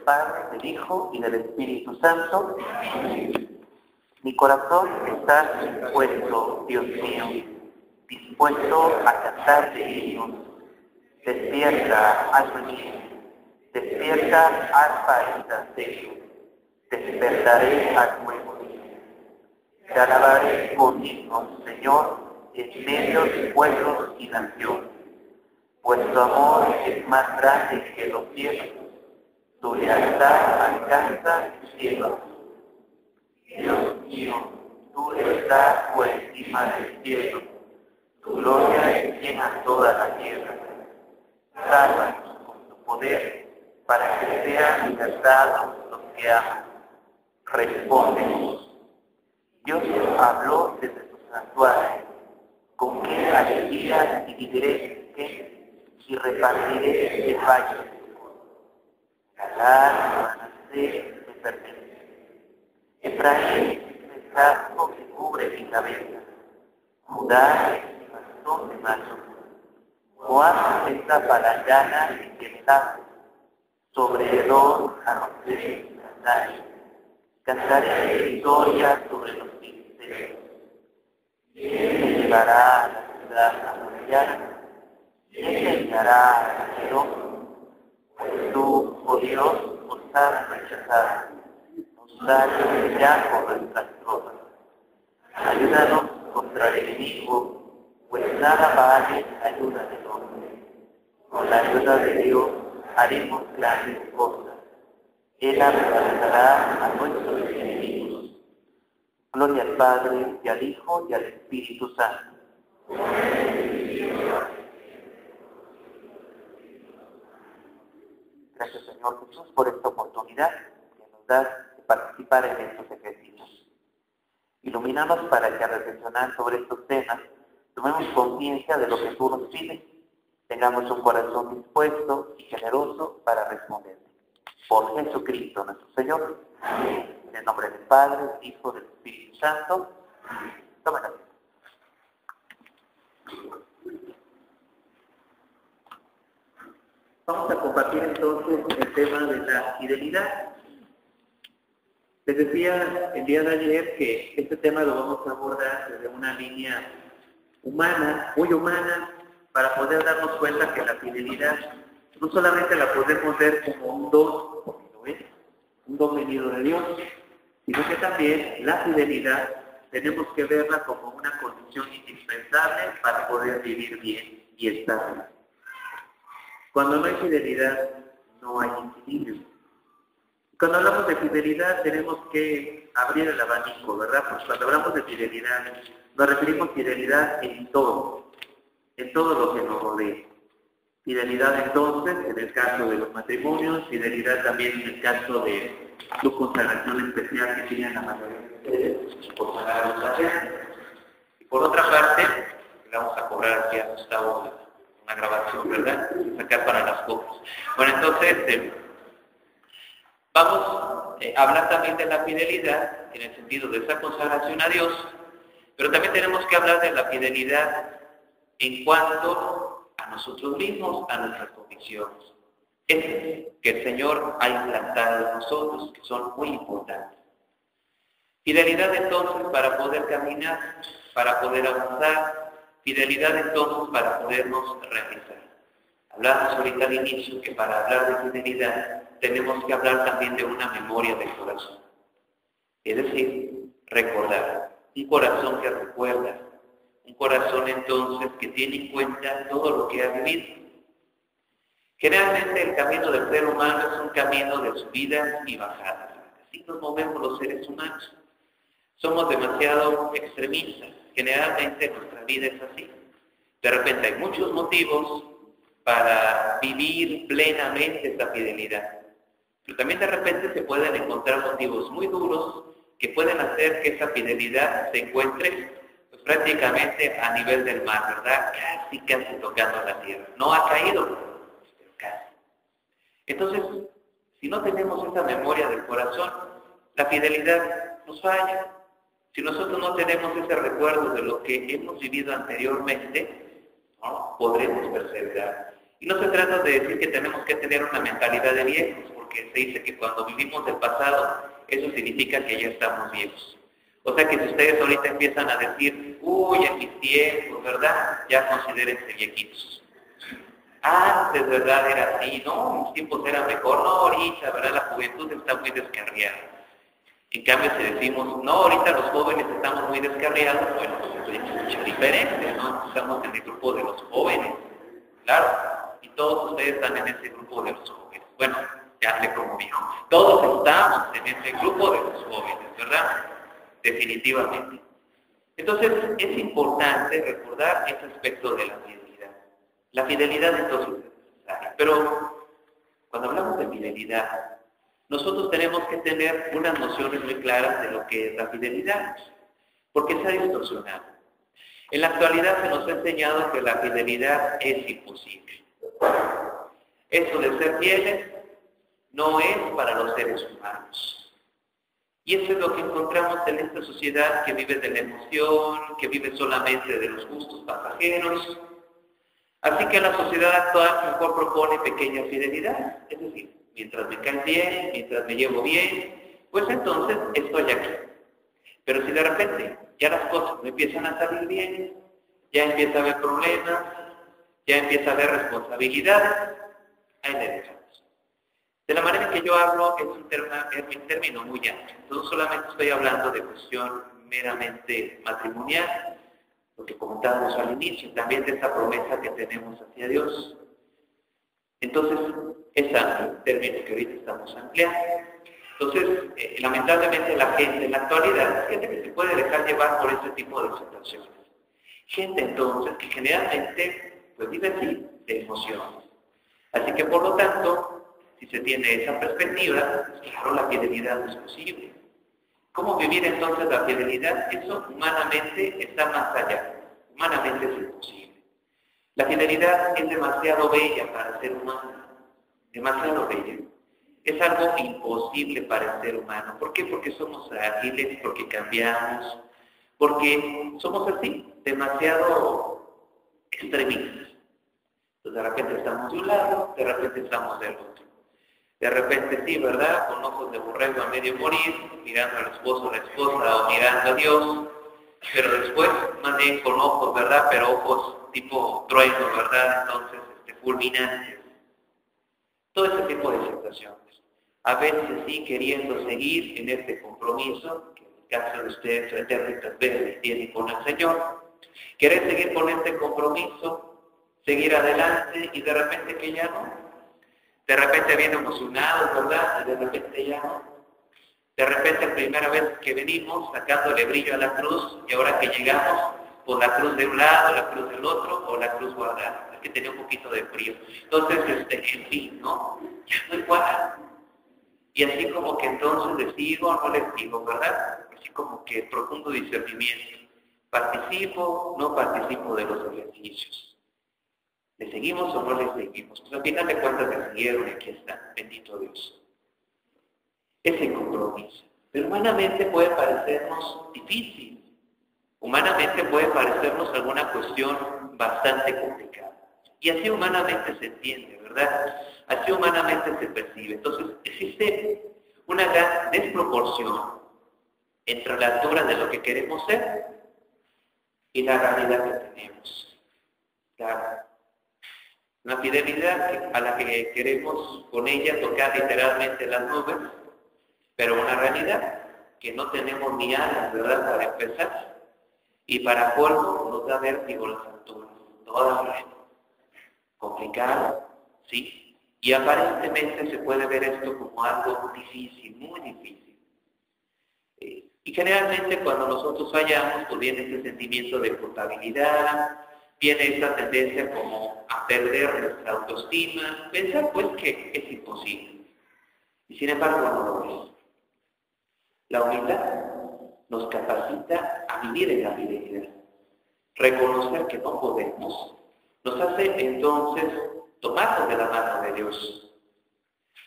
Padre, del Hijo y del Espíritu Santo. Mi corazón está dispuesto, Dios mío, dispuesto a cantar de himnos. Despierta, alma mía, despierta, alma y danzero. Despertaré al nuevo día. Te alabaré con himnos, Señor, en medio de pueblos y naciones. Vuestro amor es más grande que los cielos. Tu lealtad alcanza los cielos. Dios mío, tú estás por encima del cielo. Tu gloria llena toda la tierra. Sálvanos con tu poder, para que sean libertados los que aman. Respóndenos. Dios habló desde su santuario. ¿Con qué alegría dividiré y repartiré el valle? Galar, Manasés, me pertenece. Efraín, el casco que cubre mi cabeza. Judá, el bastón de macho. Joab, esta palangana que me da. Sobre Edom, arrojaré mi cantar. Cantaré victoria sobre los filisteos. ¿Quién me llevará a la ciudad amurallada? ¿Quién me guiará a Edom? Pues tú, oh Dios, nos has rechazado, nos has ya por nuestras tropas. Ayúdanos contra el enemigo, pues nada vale la ayuda del hombre. Con la ayuda de Dios haremos grandes cosas. Él arrebatará a nuestros enemigos. Gloria al Padre, y al Hijo, y al Espíritu Santo. Gracias, Señor Jesús, por esta oportunidad que nos das de participar en estos ejercicios. Ilumínanos para que al reflexionar sobre estos temas tomemos conciencia de lo que tú nos pides, tengamos un corazón dispuesto y generoso para responder. Por Jesucristo nuestro Señor. Amén. En el nombre del Padre, del Hijo, del Espíritu Santo. Tomen asiento. Vamos a compartir entonces el tema de la fidelidad. Les decía el día de ayer que este tema lo vamos a abordar desde una línea humana, muy humana, para poder darnos cuenta que la fidelidad no solamente la podemos ver como un don, porque lo es, un don venido de Dios, sino que también la fidelidad tenemos que verla como una condición indispensable para poder vivir bien y estar bien. Cuando no hay fidelidad, no hay equilibrio. Cuando hablamos de fidelidad, tenemos que abrir el abanico, ¿verdad? Pues cuando hablamos de fidelidad, nos referimos a fidelidad en todo lo que nos rodea. Fidelidad entonces, en el caso de los matrimonios, fidelidad también en el caso de su consagración especial que tienen la mayoría de ustedes, por sagrados sacerdotes. Y por otra parte, le vamos a cobrar aquí a Gustavo una grabación, ¿verdad? Sacar para las copias. Bueno, entonces, vamos a hablar también de la fidelidad, en el sentido de esa consagración a Dios, pero también tenemos que hablar de la fidelidad en cuanto a nosotros mismos, a nuestras convicciones. Que el Señor ha implantado en nosotros, que son muy importantes. Fidelidad entonces para poder caminar, para poder avanzar, fidelidad entonces para podernos realizar. Hablamos ahorita al inicio que para hablar de fidelidad tenemos que hablar también de una memoria del corazón. Es decir, recordar. Un corazón que recuerda. Un corazón entonces que tiene en cuenta todo lo que ha vivido. Generalmente el camino del ser humano es un camino de subidas y bajadas. Así nos movemos los seres humanos. Somos demasiado extremistas. Generalmente nuestra vida es así. De repente hay muchos motivos para vivir plenamente esta fidelidad. Pero también de repente se pueden encontrar motivos muy duros que pueden hacer que esa fidelidad se encuentre pues, prácticamente a nivel del mar, ¿verdad? Casi tocando la tierra. No ha caído, pero casi. Entonces, si no tenemos esa memoria del corazón, la fidelidad nos falla. Si nosotros no tenemos ese recuerdo de lo que hemos vivido anteriormente, no podremos perseverar. Y no se trata de decir que tenemos que tener una mentalidad de viejos, porque porque se dice que cuando vivimos del pasado, eso significa que ya estamos viejos. O sea que si ustedes ahorita empiezan a decir, uy, en mis tiempos, ¿verdad? Ya considérense viejitos. Antes, ¿verdad? Era así, ¿no? Mis tiempos eran mejor, no, ahorita, ¿verdad? La juventud está muy descarriada. En cambio, si decimos, no, ahorita los jóvenes estamos muy descarriados, bueno, pues es mucha diferencia, ¿no? Estamos en el grupo de los jóvenes, claro, y todos ustedes están en ese grupo de los jóvenes. Bueno, ya sé como viejo. Todos estamos en ese grupo de los jóvenes, ¿verdad? Definitivamente. Entonces, es importante recordar ese aspecto de la fidelidad. La fidelidad entonces es necesaria, pero cuando hablamos de fidelidad, nosotros tenemos que tener unas nociones muy claras de lo que es la fidelidad, porque se ha distorsionado. En la actualidad se nos ha enseñado que la fidelidad es imposible. Eso de ser fieles no es para los seres humanos. Y eso es lo que encontramos en esta sociedad que vive de la emoción, que vive solamente de los gustos pasajeros. Así que la sociedad actual mejor propone pequeña fidelidad, es decir, mientras me caen bien, mientras me llevo bien, pues entonces estoy aquí. Pero si de repente ya las cosas no empiezan a salir bien, ya empieza a haber problemas, ya empieza a haber responsabilidades, ahí le dejamos. De la manera que yo hablo es un término muy amplio. No solamente estoy hablando de cuestión meramente matrimonial, lo que comentábamos al inicio, también de esa promesa que tenemos hacia Dios. Entonces, es amplio el término que ahorita estamos ampliando. Entonces, lamentablemente la gente en la actualidad, gente que se puede dejar llevar por ese tipo de situaciones. Gente entonces que generalmente pues vive así, de emociones. Así que por lo tanto, si se tiene esa perspectiva, pues claro, la fidelidad no es posible. ¿Cómo vivir entonces la fidelidad? Eso humanamente está más allá. Humanamente es imposible. La fidelidad es demasiado bella para el ser humano. Demasiado bella. Es algo imposible para el ser humano. ¿Por qué? Porque somos ágiles, porque cambiamos, porque somos así, demasiado extremistas. Entonces de repente estamos de un lado, de repente estamos del otro. De repente sí, ¿verdad? Con ojos de borrego a medio morir, mirando al esposo o la esposa o mirando a Dios, pero después más bien con ojos, ¿verdad? Pero ojos tipo trueno, ¿verdad? Entonces, fulminantes. Todo ese tipo de situaciones. A veces sí queriendo seguir en este compromiso, que en el caso de ustedes etérnicas veces tienen con el Señor, querer seguir con este compromiso, seguir adelante y de repente que ya no. De repente viene emocionado, ¿verdad? Y de repente ya no. De repente primera vez que venimos sacándole brillo a la cruz y ahora que llegamos, pues la cruz de un lado, la cruz del otro o la cruz guardada. Es que tenía un poquito de frío. Entonces, en fin, ¿no? Ya no igual. Y así como que entonces les digo o no les digo, ¿verdad? Así como que profundo discernimiento. ¿Participo? ¿No participo de los beneficios? ¿Le seguimos o no le seguimos? Pues al final de cuentas le siguieron y aquí está. Bendito Dios. Ese compromiso. Pero humanamente puede parecernos difícil. Humanamente puede parecernos alguna cuestión bastante complicada. Y así humanamente se entiende, ¿verdad? Así humanamente se percibe. Entonces, existe una gran desproporción entre la altura de lo que queremos ser y la realidad que tenemos. Claro. Una fidelidad a la que queremos con ella tocar literalmente las nubes, pero una realidad que no tenemos ni alas, ¿verdad? Para empezar. Y para colmo nos da vértigo las alturas. Todavía. Complicado, ¿sí? Y aparentemente se puede ver esto como algo difícil, muy difícil. Y generalmente cuando nosotros fallamos, pues viene ese sentimiento de culpabilidad, viene esa tendencia como a perder nuestra autoestima, pensar pues que es imposible. Y sin embargo no lo es. La humildad nos capacita a vivir en la fidelidad. Reconocer que no podemos nos hace entonces tomarnos de la mano de Dios.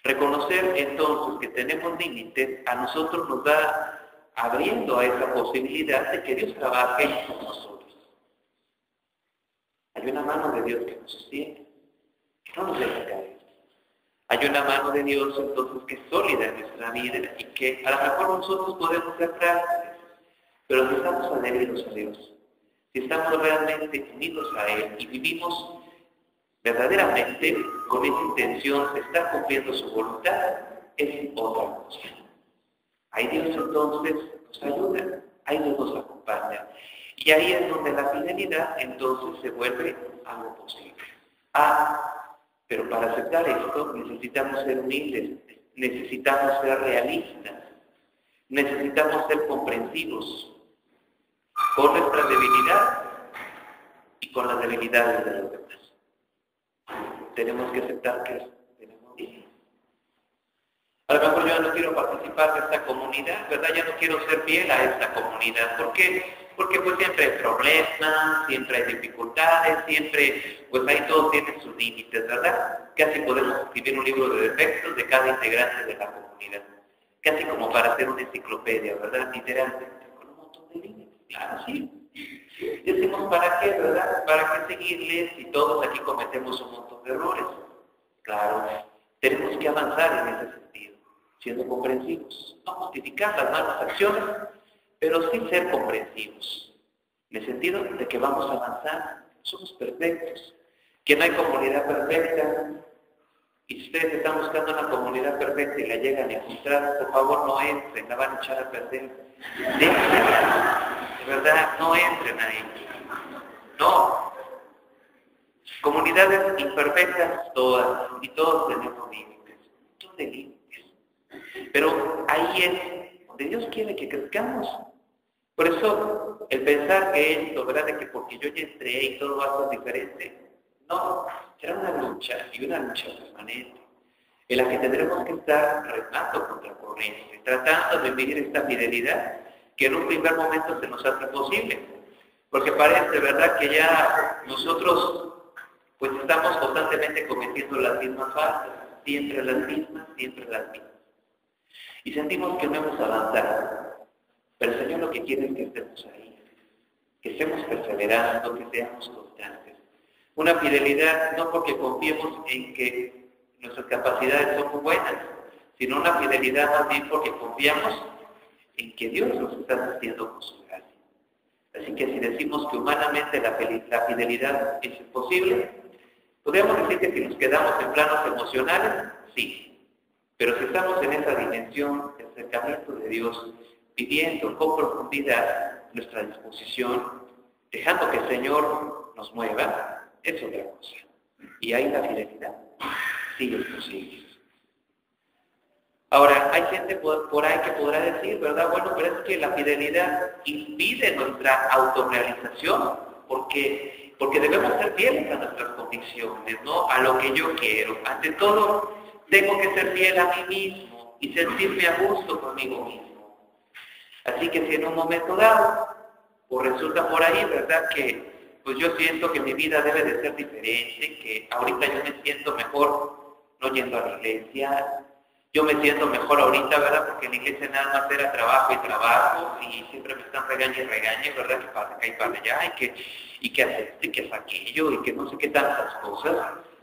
Reconocer entonces que tenemos límites a nosotros nos va abriendo a esa posibilidad de que Dios trabaje con nosotros. Hay una mano de Dios que nos sostiene, que no nos deja caer. Hay una mano de Dios entonces que es sólida en nuestra vida y que a lo mejor nosotros podemos ser frágiles, pero si estamos adheridos a Dios, si estamos realmente unidos a Él y vivimos verdaderamente con esa intención de estar cumpliendo su voluntad, es otra cosa. Ahí Dios entonces nos ayuda, ahí Dios nos acompaña. Y ahí es donde la fidelidad entonces se vuelve algo posible. Pero para aceptar esto necesitamos ser humildes, necesitamos ser realistas, necesitamos ser comprensivos con nuestra debilidad y con las debilidades de los demás. Tenemos que aceptar que tenemos débiles. A lo mejor yo no quiero participar de esta comunidad, ¿verdad? Ya no quiero ser fiel a esta comunidad. ¿Por qué? Porque pues siempre hay problemas, siempre hay dificultades, siempre, pues ahí todo tiene sus límites, ¿verdad? Casi podemos escribir un libro de defectos de cada integrante de la comunidad. Casi como para hacer una enciclopedia, ¿verdad? Literalmente, con un montón de límites. Claro, sí. Decimos, ¿para qué, verdad? ¿Para qué seguirles si todos aquí cometemos un montón de errores? Claro, tenemos que avanzar en ese sentido, siendo comprensivos, no justificar las malas acciones, pero sí ser comprensivos, en el sentido de que vamos a avanzar, somos perfectos, que no hay comunidad perfecta, y si ustedes están buscando una comunidad perfecta y la llegan a encontrar, por favor no entren, la van a echar a perder. De verdad, no entren ahí. No. Comunidades imperfectas todas, y todos tenemos límites. Todos de límites. Pero ahí es donde Dios quiere que crezcamos. Por eso, el pensar que esto, ¿verdad? De que porque yo ya entré y todo va a ser diferente. No, será una lucha, y una lucha permanente, en la que tendremos que estar remando contra corriente, tratando de vivir esta fidelidad que en un primer momento se nos hace posible. Porque parece, ¿verdad?, que ya nosotros pues estamos constantemente cometiendo las mismas faltas, siempre las mismas. Y sentimos que no hemos avanzado. Pero el Señor lo que quiere es que estemos ahí, que estemos perseverando, que seamos constantes. Una fidelidad no porque confiemos en que nuestras capacidades son muy buenas, sino una fidelidad más bien porque confiamos en que Dios nos está asistiendo con su gracia. Así que si decimos que humanamente la fidelidad es imposible, podríamos decir que si nos quedamos en planos emocionales, sí. Pero si estamos en esa dimensión de acercamiento de Dios, viviendo con profundidad nuestra disposición, dejando que el Señor nos mueva, es otra cosa. Y ahí la fidelidad sí es posible. Ahora, hay gente por ahí que podrá decir, ¿verdad? Bueno, pero es que la fidelidad impide nuestra autorrealización, porque debemos ser fieles a nuestras convicciones, ¿no? A lo que yo quiero. Ante todo, tengo que ser fiel a mí mismo y sentirme a gusto conmigo mismo. Así que si en un momento dado, pues resulta por ahí, ¿verdad?, que pues yo siento que mi vida debe de ser diferente, que ahorita yo me siento mejor no yendo a la iglesia, yo me siento mejor ahorita, ¿verdad?, porque en la iglesia nada más era trabajo y siempre me están regañando, ¿verdad?, que para acá y para allá, y que hacer esto y que hacer aquello, y que no sé qué tantas cosas.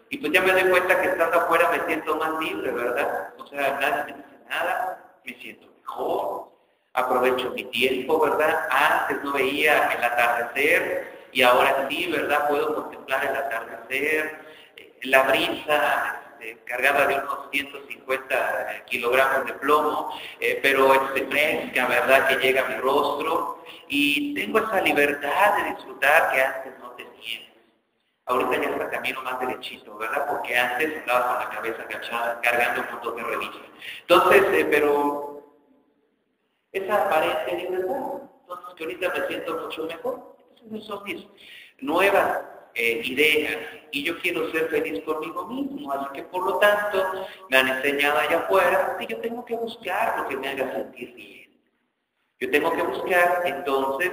Y pues ya me doy cuenta que estando afuera me siento más libre, ¿verdad? O sea, nadie me dice nada, me siento mejor, aprovecho mi tiempo, ¿verdad? Antes no veía el atardecer, y ahora sí, ¿verdad?, puedo contemplar el atardecer, la brisa cargada de unos 150 kilogramos de plomo, pero fresca, ¿verdad?, que llega a mi rostro, y tengo esa libertad de disfrutar que antes no tenía. Ahorita ya hasta camino más derechito, ¿verdad?, porque antes andaba con la cabeza agachada, cargando un montón de revistas. Entonces, pero esa aparente libertad, entonces que ahorita me siento mucho mejor. Entonces son mis nuevas ideas, y yo quiero ser feliz conmigo mismo, así que por lo tanto me han enseñado allá afuera que yo tengo que buscar lo que me haga sentir bien. Yo tengo que buscar entonces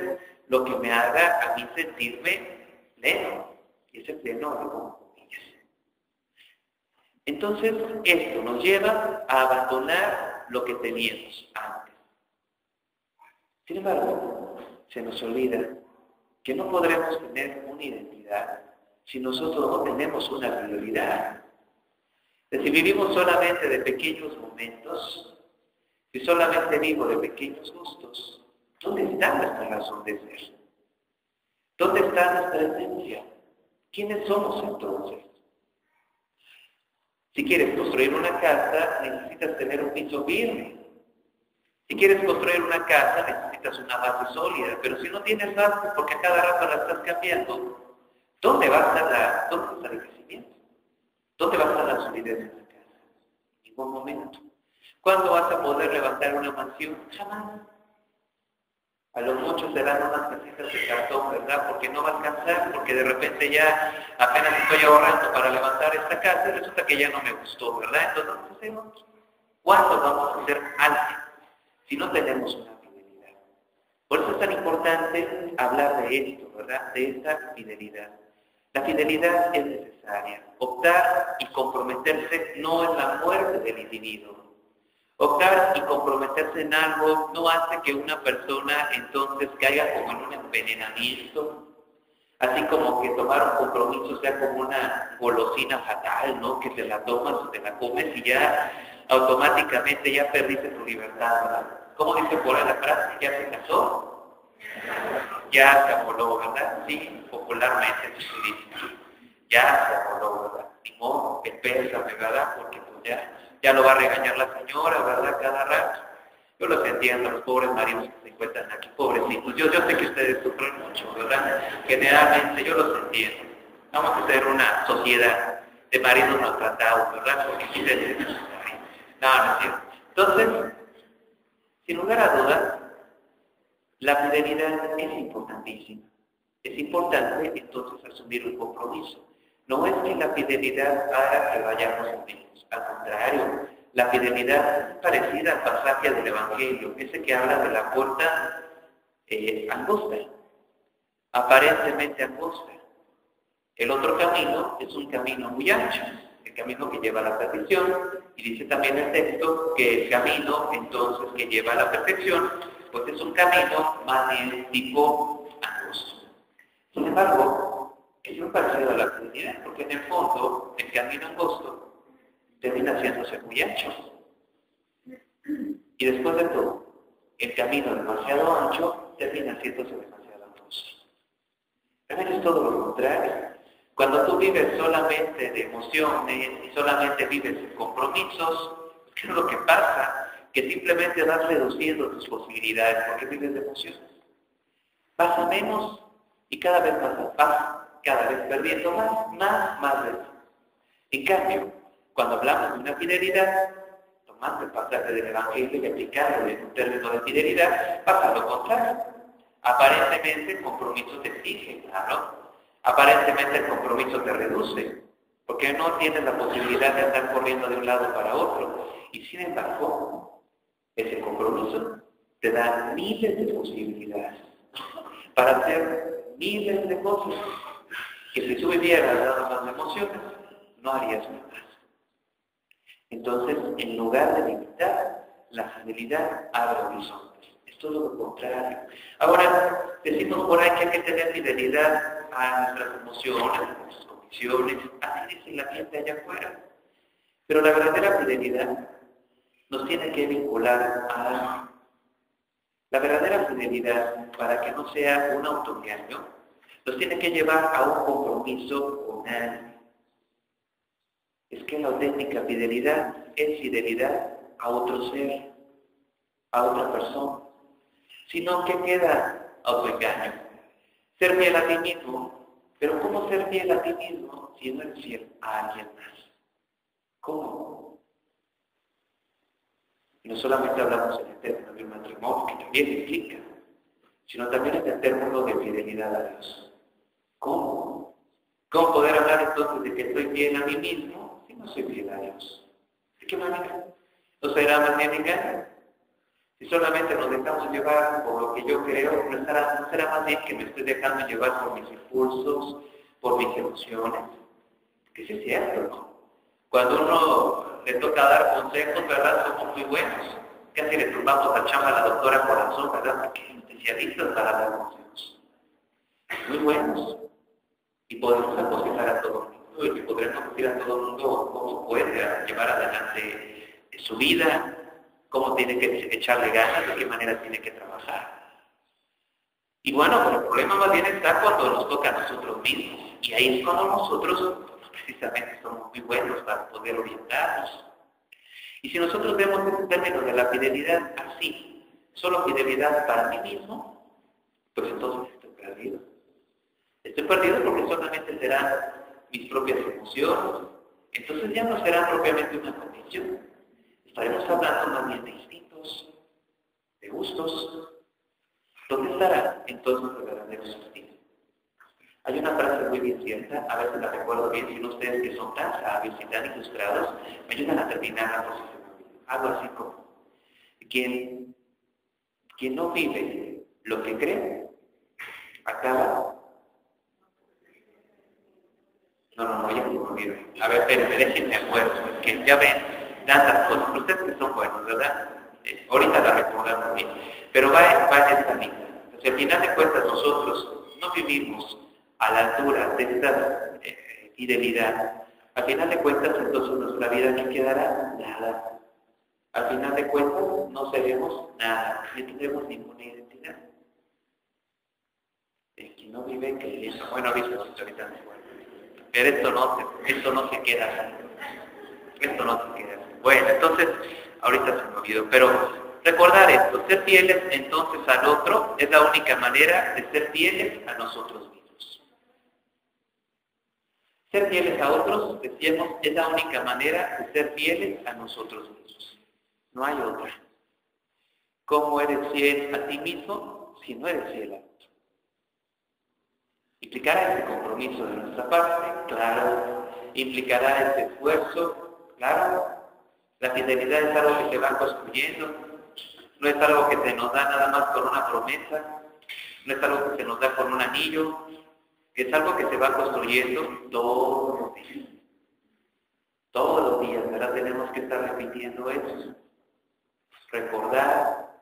lo que me haga a mí sentirme pleno, y ese pleno lo con comillas. Entonces esto nos lleva a abandonar lo que teníamos antes. Sin embargo, se nos olvida que no podremos tener una identidad si nosotros no tenemos una prioridad. Si vivimos solamente de pequeños momentos, si solamente vivo de pequeños gustos, ¿dónde está nuestra razón de ser? ¿Dónde está nuestra esencia? ¿Quiénes somos entonces? Si quieres construir una casa, necesitas tener un piso firme. Si quieres construir una casa, necesitas una base sólida. Pero si no tienes base, porque a cada rato la estás cambiando, ¿dónde va a estar el crecimiento? ¿Dónde va a estar la solidez de la casa? En ningún momento. ¿Cuándo vas a poder levantar una mansión? Jamás. A lo mucho serán unas casitas de cartón, ¿verdad? Porque no va a alcanzar, porque de repente ya apenas estoy ahorrando para levantar esta casa y resulta que ya no me gustó, ¿verdad? Entonces, ¿cuándo vamos a hacer algo si no tenemos una fidelidad? Por eso es tan importante hablar de esto, ¿verdad? De esta fidelidad. La fidelidad es necesaria. Optar y comprometerse no es la muerte del individuo. Optar y comprometerse en algo no hace que una persona entonces caiga como en un envenenamiento, así como que tomar un compromiso sea como una golosina fatal, ¿no? Que te la tomas o te la comes y ya automáticamente ya perdiste tu libertad, ¿verdad? ¿Cómo dice por ahí la frase? ¿Ya se casó? Ya se amoló, ¿verdad? Sí, popularmente se dice. Ya se amoló, ¿verdad? Ni modo, pésame, ¿verdad? Porque pues ya lo va a regañar la señora, ¿verdad? Cada rato. Yo los entiendo, los pobres maridos que se encuentran aquí, pobrecitos. Yo sé que ustedes sufren mucho, ¿verdad? Generalmente yo los entiendo. Vamos a hacer una sociedad de maridos maltratados, ¿verdad? Porque aquí se necesita. No es cierto. Entonces, sin lugar a dudas, la fidelidad es importantísima. Es importante entonces asumir un compromiso. No es que la fidelidad haga que vayamos unidos. Al contrario, la fidelidad es parecida al pasaje del Evangelio, ese que habla de la puerta angosta, aparentemente angosta. El otro camino es un camino muy ancho, el camino que lleva a la perdición, y dice también el texto que el camino entonces que lleva a la perfección, pues es un camino más bien tipo angosto. Sin embargo, es muy parecido a la fidelidad, porque en el fondo el camino angosto termina haciéndose muy ancho. Y después de todo, el camino demasiado ancho termina haciéndose demasiado angosto. También es todo lo contrario. Cuando tú vives solamente de emociones y solamente vives de compromisos, ¿qué es lo que pasa? Que simplemente vas reduciendo tus posibilidades porque vives de emociones. Pasa menos y cada vez vas cada vez perdiendo más veces. En cambio, cuando hablamos de una fidelidad, tomando el pasaje del Evangelio y aplicándolo en un término de fidelidad, pasa lo contrario. Aparentemente el compromiso te exige, claro. Aparentemente el compromiso te reduce, porque no tienes la posibilidad de andar corriendo de un lado para otro. Y sin embargo, ese compromiso te da miles de posibilidades para hacer miles de cosas que si tú vivieras nada más de emociones, no harías nada. Entonces, en lugar de limitar, la fidelidad abre horizontes. Es todo lo contrario. Ahora, decimos por ahí que hay que tener fidelidad a nuestras emociones, a nuestras convicciones, así dice la gente allá afuera. Pero la verdadera fidelidad nos tiene que vincular a algo. La verdadera fidelidad, para que no sea un autoengaño, nos tiene que llevar a un compromiso con alguien. Es que la auténtica fidelidad es fidelidad a otro ser, a otra persona. Si no, ¿qué queda? Autoengaño. Ser fiel a ti mismo. Pero ¿cómo ser fiel a ti mismo si no eres fiel a alguien más? ¿Cómo? Y no solamente hablamos en el término del matrimonio, que también implica, sino también en el término de fidelidad a Dios. ¿Cómo? ¿Cómo poder hablar entonces de que soy fiel a mí mismo si no soy fiel a Dios? ¿De qué manera? ¿No será más bien engaño? Si solamente nos dejamos llevar por lo que yo creo, ¿no será más bien que me estoy dejando llevar por mis impulsos, por mis emociones? Que sí es cierto, ¿no? Cuando uno le toca dar consejos, ¿verdad? Somos muy buenos. Casi le tumbamos la chamba a la doctora Corazón, ¿verdad? Porque es especialistas para dar consejos. Muy buenos. Y podemos aconsejar a todos. que podremos decir a todo el mundo cómo puede llevar adelante su vida, cómo tiene que echarle ganas, de qué manera tiene que trabajar. Y bueno, pues el problema más bien está cuando nos toca a nosotros mismos. Y ahí es cuando nosotros no precisamente somos muy buenos para poder orientarnos. Y si nosotros vemos ese término de la fidelidad así, solo fidelidad para mí mismo, pues entonces estoy perdido. Estoy perdido porque solamente serán mis propias emociones. Entonces ya no será propiamente una condición. Estaremos hablando más bien de instintos, de gustos. ¿Dónde estará entonces el verdadero sentido? Hay una frase muy bien cierta, a veces la recuerdo bien, si no ustedes que son tan sabios y tan ilustrados, me ayudan a terminar la frase. Algo así como, quien no vive lo que cree, acaba. No, ya no vive. A ver, déjenme acuerdo, que ya ven tantas cosas, ustedes que son buenos, ¿verdad? Ahorita la recordamos bien, pero va en esta línea. O sea, al final de cuentas nosotros no vivimos a la altura de esta fidelidad. Al final de cuentas entonces nuestra vida no quedará nada. Al final de cuentas no seremos nada, ni tendremos ninguna identidad. El que no vive creyendo. Bueno, visto ahorita no. Pero esto no se queda así. Esto no se queda así. Bueno, entonces, ahorita se me olvidó. Pero recordar esto, ser fieles entonces al otro es la única manera de ser fieles a nosotros mismos. Ser fieles a otros, decíamos, es la única manera de ser fieles a nosotros mismos. No hay otra. ¿Cómo eres fiel a ti mismo si no eres fiel a otro? ¿Implicará ese compromiso de nuestra parte? Claro. ¿Implicará ese esfuerzo? Claro. La fidelidad es algo que se va construyendo. No es algo que se nos da nada más con una promesa. No es algo que se nos da con un anillo. Es algo que se va construyendo todos los días. Todos los días, ¿verdad? Tenemos que estar repitiendo eso. Recordar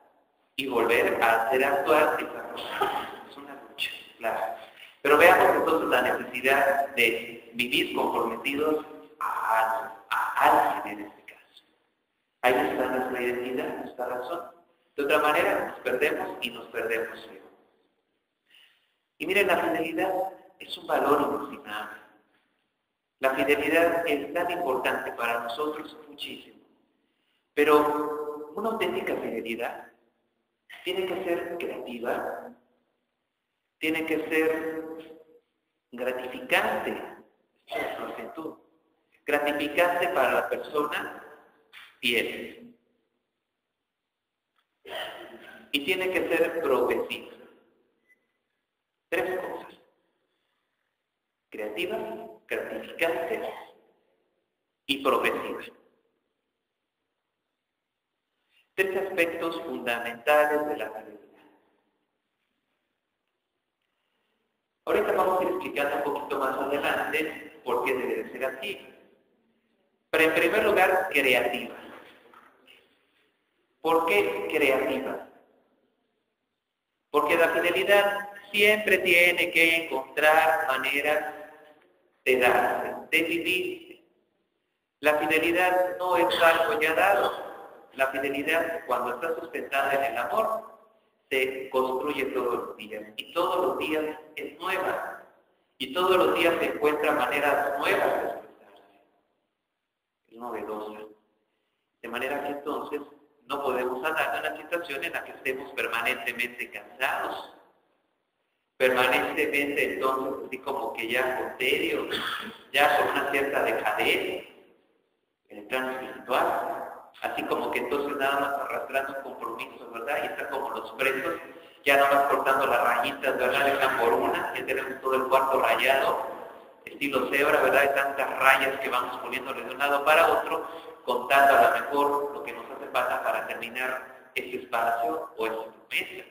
y volver a hacer actuar esa cosa. Es una lucha, claro. Pero veamos entonces la necesidad de vivir comprometidos a alguien en este caso. Ahí está nuestra identidad, nuestra razón. De otra manera nos perdemos y nos perdemos luego. Y miren, la fidelidad es un valor inestimable. La fidelidad es tan importante para nosotros muchísimo. Pero una auténtica fidelidad tiene que ser creativa, tiene que ser gratificante, gratificante para la persona fiel. Y tiene que ser progresiva. 3 cosas. Creativa, gratificante y progresiva. 3 aspectos fundamentales de la fidelidad. Ahorita vamos a ir explicando un poquito más adelante por qué debe de ser así. Pero en primer lugar, creativa. ¿Por qué creativa? Porque la fidelidad siempre tiene que encontrar maneras de darse, de vivirse. La fidelidad no es algo ya dado. La fidelidad, cuando está sustentada en el amor, se construye todos los días. Y todos los días es nueva. Y todos los días se encuentran maneras nuevas de expresarse. Es novedosa. De manera que entonces no podemos andar en una situación en la que estemos permanentemente cansados. Permanentemente entonces así como que ya con tedio, ya con una cierta dejadez en el plano espiritual. Así como que entonces nada más arrastrando compromisos, ¿verdad? Y está como los presos, ya nada más cortando las rayitas, ¿verdad? Dejan por una, ya tenemos todo el cuarto rayado, estilo cebra, ¿verdad? De tantas rayas que vamos poniéndole de un lado para otro, contando a lo mejor lo que nos hace falta para terminar ese espacio o esa promesa.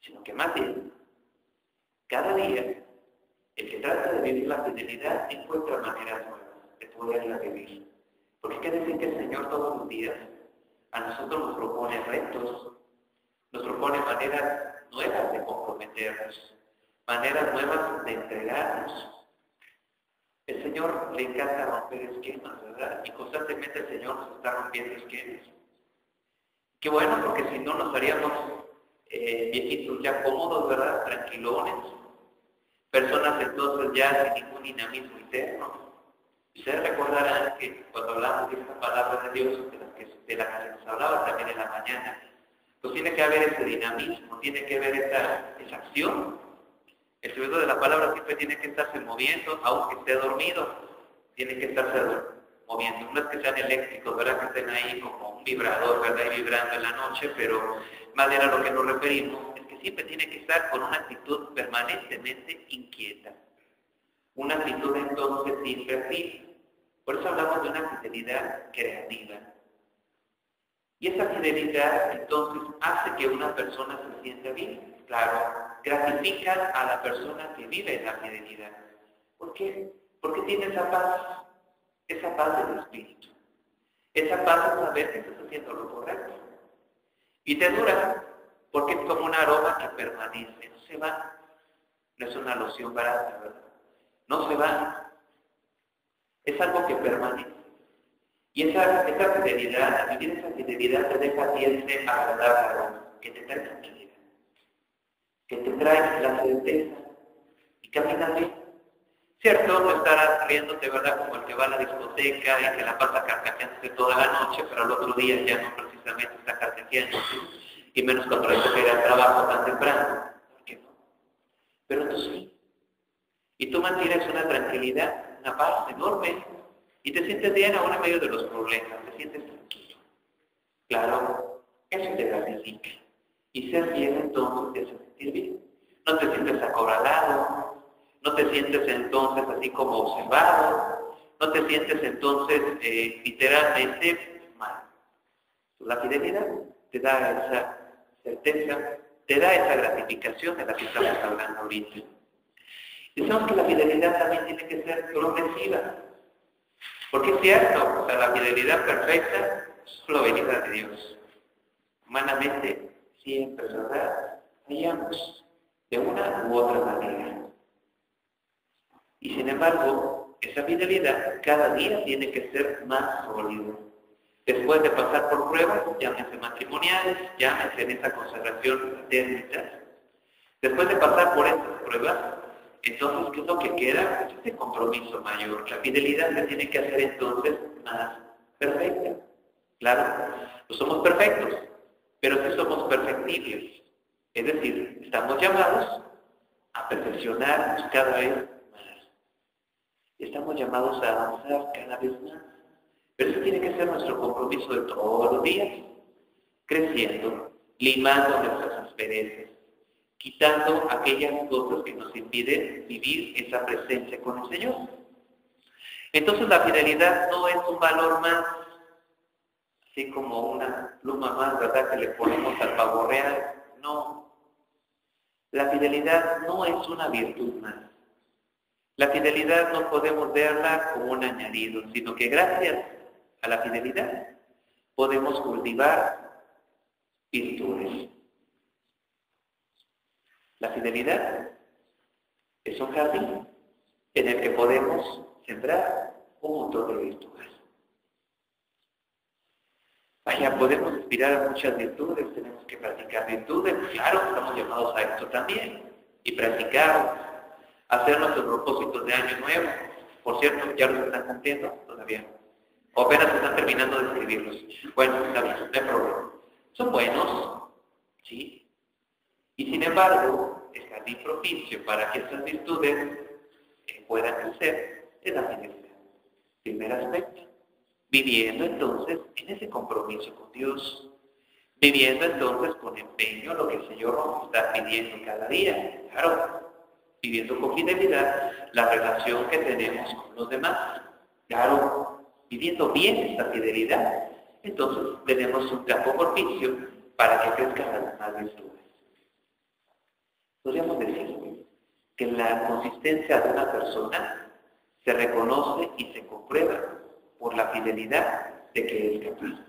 Sino que más bien, cada día, el que trata de vivir la fidelidad encuentra maneras nuevas de poderla vivir. Porque quiere decir que el Señor todos los días a nosotros nos propone retos, nos propone maneras nuevas de comprometernos, maneras nuevas de entregarnos. El Señor le encanta romper esquemas, ¿verdad? Y constantemente el Señor nos está rompiendo esquemas. Qué bueno, porque si no nos haríamos viejitos ya cómodos, ¿verdad? Tranquilones. Personas entonces ya sin ningún dinamismo interno. Ustedes recordarán que cuando hablamos de esta palabra de Dios, de la que se nos hablaba también en la mañana, pues tiene que haber ese dinamismo, tiene que haber esa acción. El servidor de la palabra siempre tiene que estarse moviendo, aunque esté dormido, tiene que estarse moviendo. No es que sean eléctricos, ¿verdad? Que estén ahí como un vibrador, ¿verdad? Y vibrando en la noche, pero más bien a lo que nos referimos es que siempre tiene que estar con una actitud permanentemente inquieta. Una actitud entonces invertida. Por eso hablamos de una fidelidad creativa. Y esa fidelidad entonces hace que una persona se sienta bien. Claro, gratifica a la persona que vive en la fidelidad. ¿Por qué? Porque tiene esa paz del espíritu. Esa paz de saber que estás haciendo lo correcto. Y te dura, porque es como un aroma que permanece, no se va. No es una loción barata, ¿verdad? No se va. Es algo que permanece. Y esa fidelidad, vivir esa fidelidad te deja siempre agradable aroma, que te trae tranquilidad, que te trae la certeza y caminas bien. Cierto, no estarás riéndote, ¿verdad? Como el que va a la discoteca y se la pasa carcajeándose toda la noche, pero al otro día ya no precisamente está carcajeándose, y menos cuando le toca ir al trabajo tan temprano. ¿Por qué no? Pero tú sí. Y tú mantienes una tranquilidad, una paz enorme, y te sientes bien aún en medio de los problemas, te sientes tranquilo. Claro, eso te gratifica. Y ser fiel entonces te hace sentir bien. No te sientes acorralado, no te sientes entonces así como observado, no te sientes entonces literalmente mal. La fidelidad te da esa certeza, te da esa gratificación de la que estamos hablando ahorita. Decimos que la fidelidad también tiene que ser progresiva. Porque es cierto, o sea, la fidelidad perfecta solo venida de Dios. Humanamente, siempre, ¿verdad? Fallamos de una u otra manera. Y sin embargo, esa fidelidad cada día tiene que ser más sólida. Después de pasar por pruebas, llámese matrimoniales, llámese en esa consagración eterna. Después de pasar por estas pruebas, entonces, ¿qué es lo que queda? Este compromiso mayor. La fidelidad se tiene que hacer entonces más perfecta. Claro, no somos perfectos, pero sí somos perfectibles. Es decir, estamos llamados a perfeccionarnos cada vez más. Estamos llamados a avanzar cada vez más. Pero eso tiene que ser nuestro compromiso de todos los días, creciendo, limando nuestras asperezas, quitando aquellas cosas que nos impiden vivir esa presencia con el Señor. Entonces la fidelidad no es un valor más, así como una pluma más, ¿verdad?, que le ponemos al pavo real. No. La fidelidad no es una virtud más. La fidelidad no podemos verla como un añadido, sino que gracias a la fidelidad podemos cultivar virtudes. La fidelidad es un jardín en el que podemos sembrar un montón de virtudes. Vaya, podemos aspirar a muchas virtudes, tenemos que practicar virtudes, claro, estamos llamados a esto también, y practicar, hacer nuestros propósitos de año nuevo. Por cierto, ¿ya los están cumpliendo? Todavía. O apenas están terminando de escribirlos. Bueno, está bien, no hay problema. Son buenos, ¿sí? Y sin embargo, el jardín propicio para que estas virtudes puedan crecer es la fidelidad. Primer aspecto. Viviendo entonces en ese compromiso con Dios. Viviendo entonces con empeño lo que el Señor nos está pidiendo cada día. Claro, viviendo con fidelidad la relación que tenemos con los demás. Claro, viviendo bien esta fidelidad, entonces tenemos un campo propicio para que crezcan las demás virtudes. Podríamos decir que la consistencia de una persona se reconoce y se comprueba por la fidelidad de que es capaz.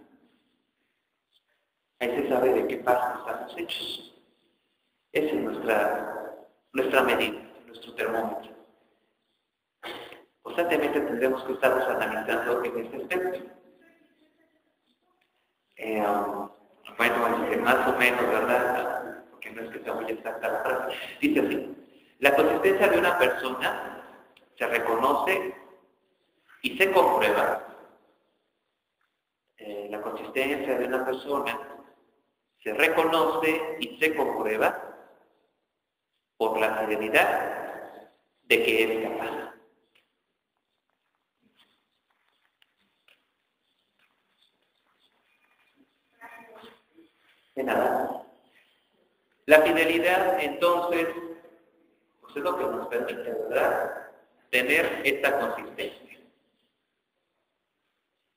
Ahí se sabe de qué pasos estamos hechos. Esa es nuestra medida, nuestro termómetro. O constantemente tendremos que estarnos analizando en este aspecto. Bueno, más o menos, ¿verdad? Porque no es que sea muy exacta la frase. Dice así: la consistencia de una persona se reconoce y se comprueba. La consistencia de una persona se reconoce y se comprueba por la fidelidad de que es capaz. De nada. La fidelidad, entonces, pues es lo que nos permite, ¿verdad?, tener esta consistencia.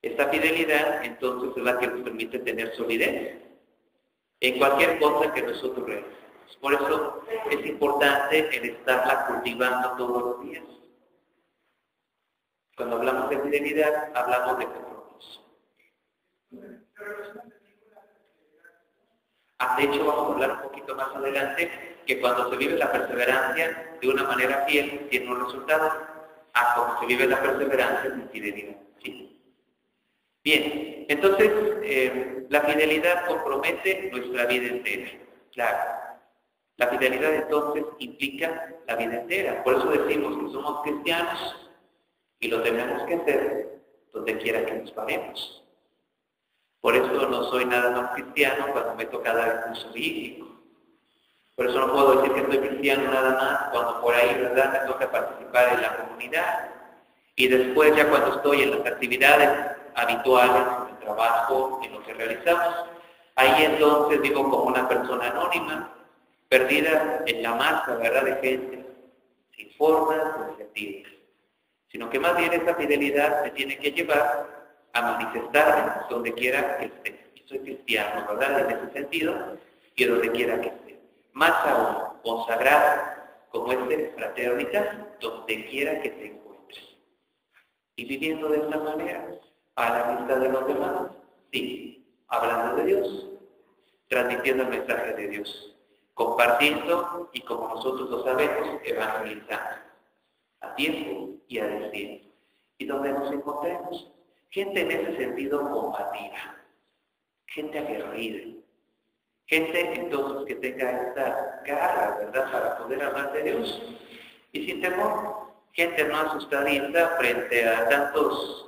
Esta fidelidad, entonces, es la que nos permite tener solidez en cualquier cosa que nosotros realizamos. Por eso es importante el estarla cultivando todos los días. Cuando hablamos de fidelidad, hablamos de compromiso. De hecho, vamos a hablar un poquito más adelante que cuando se vive la perseverancia de una manera fiel, tiene un resultado, a como se vive la perseverancia de fidelidad. ¿Sí? Bien, entonces, la fidelidad compromete nuestra vida entera. Claro, la fidelidad entonces implica la vida entera. Por eso decimos que somos cristianos y lo tenemos que hacer donde quiera que nos paremos. Por eso no soy nada más cristiano cuando me toca dar el curso bíblico. Por eso no puedo decir que soy cristiano nada más cuando por ahí, ¿verdad?, me toca participar en la comunidad. Y después, ya cuando estoy en las actividades habituales, en el trabajo, en lo que realizamos, ahí entonces vivo como una persona anónima, perdida en la masa, ¿verdad?, de gente, sin forma, sin sentido. Sino que más bien esa fidelidad me tiene que llevar a manifestarme donde quiera que esté. Y soy cristiano, ¿verdad?, en ese sentido, y donde quiera que esté. Más aún, consagrado como fraternidad, donde quiera que te encuentres. Y viviendo de esta manera, a la vista de los demás, sí, hablando de Dios, transmitiendo el mensaje de Dios, compartiendo y, como nosotros lo sabemos, evangelizando, a tiempo y a destiempo. ¿Y donde nos encontremos? Gente en ese sentido combativa, gente aguerrida, gente entonces que tenga esta garra, ¿verdad?, para poder hablar de Dios y sin temor, gente no asustadiza frente a tantas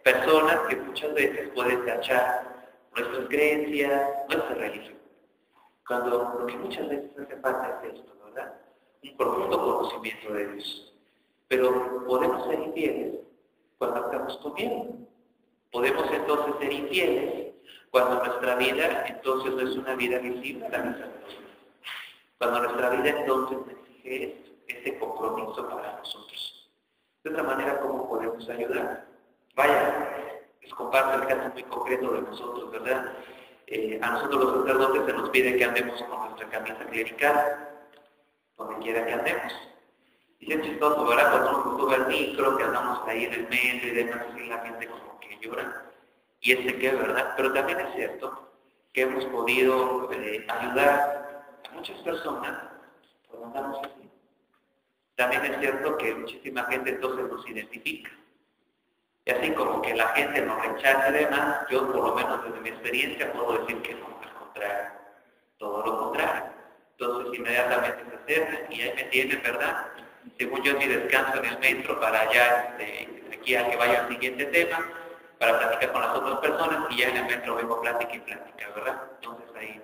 personas que muchas veces pueden tachar nuestras creencias, nuestra religión. Cuando lo que muchas veces hace falta es esto, ¿verdad?, un profundo conocimiento de Dios. Pero podemos ser infieles cuando actuamos con miedo. Podemos entonces ser infieles cuando nuestra vida entonces no es una vida visible a la vista de los demás. Cuando nuestra vida entonces exige ese compromiso para nosotros. De otra manera, ¿cómo podemos ayudar? Vaya, les comparto el caso muy concreto de nosotros, ¿verdad? A nosotros los sacerdotes se nos pide que andemos con nuestra camisa clerical, donde quiera que andemos. Y es chistoso, ¿verdad? Cuando nos sube al micro, que andamos ahí en el metro y demás, y la gente como que llora. Y es que es verdad. Pero también es cierto que hemos podido ayudar a muchas personas por andarnos así. También es cierto que muchísima gente entonces nos identifica. Y así como que la gente nos rechaza y demás, yo por lo menos desde mi experiencia puedo decir que no, al contrario. Todo lo contrario. Entonces inmediatamente se acercan y ahí me tienen, ¿verdad? Según yo, mi descanso en el metro para ya, de aquí a que vaya al siguiente tema, para platicar con las otras personas, y ya en el metro vengo plática y plática, ¿verdad? Entonces ahí,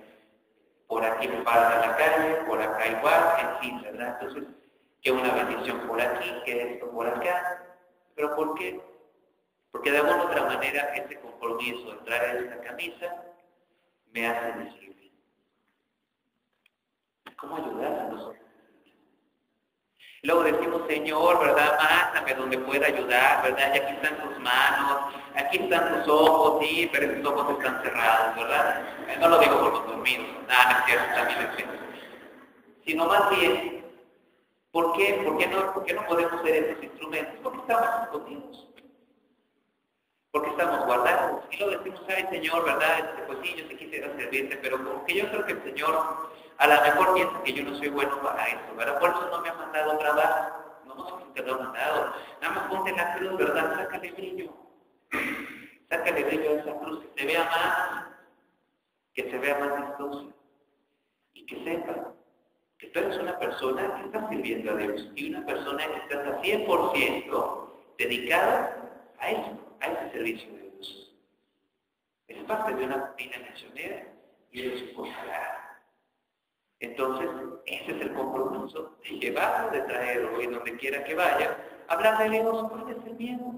por aquí me paran en la calle, por acá igual, en fin, ¿verdad? Entonces, que una bendición por aquí, que esto por acá. ¿Pero por qué? Porque de alguna u otra manera ese compromiso de traer esta camisa me hace visible. ¿Cómo ayudar a nosotros? Luego decimos, Señor, ¿verdad? Mándame donde pueda ayudar, ¿verdad? Y aquí están tus manos, aquí están tus ojos, sí, pero esos ojos están cerrados, ¿verdad? No lo digo por los dormidos, nada, no es cierto, también es cierto. Sino más bien, ¿por qué no podemos ser esos instrumentos? Porque estamos escondidos. Porque estamos guardados. Y lo decimos, ay Señor, ¿verdad? Pues sí, yo sí quisiera servirte, pero porque yo creo que el Señor a lo mejor piensa que yo no soy bueno para eso, ¿verdad? Por eso no me ha mandado trabajo. No, te lo he mandado. Nada más ponte la cruz, ¿verdad? Sácale brillo. Sácale brillo a esa cruz, que se vea más vistosa. Y que sepa que tú eres una persona que está sirviendo a Dios y una persona que está al 100% dedicada a eso, a ese servicio de Dios. Es parte de una vida misionera y de su consagrada. Entonces, ese es el compromiso de llevarlo, de traerlo y donde quiera que vaya, hablar de Dios. ¿Cuál es el miedo?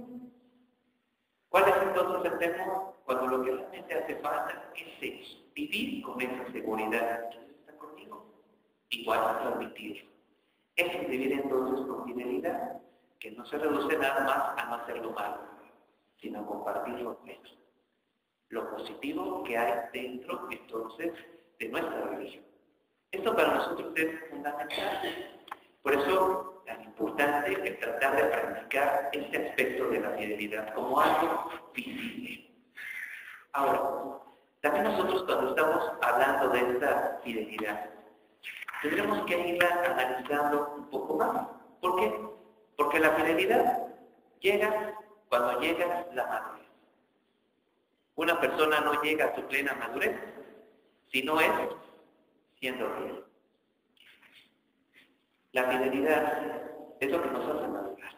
¿Cuál es entonces el temor? Cuando lo que realmente hace falta es vivir con esa seguridad. Dios está conmigo. Igual a transmitirlo. Es vivir entonces con fidelidad, que no se reduce nada más a no hacer lo malo, sino a compartir lo nuestro. Lo positivo que hay dentro, entonces, de nuestra religión. Esto para nosotros es fundamental. Por eso, tan importante es tratar de practicar este aspecto de la fidelidad como algo visible. Ahora, también nosotros cuando estamos hablando de esta fidelidad, tendremos que irla analizando un poco más. ¿Por qué? Porque la fidelidad llega cuando llega la madurez. Una persona no llega a su plena madurez si no es siendo fiel. La fidelidad es lo que nos hace madurar.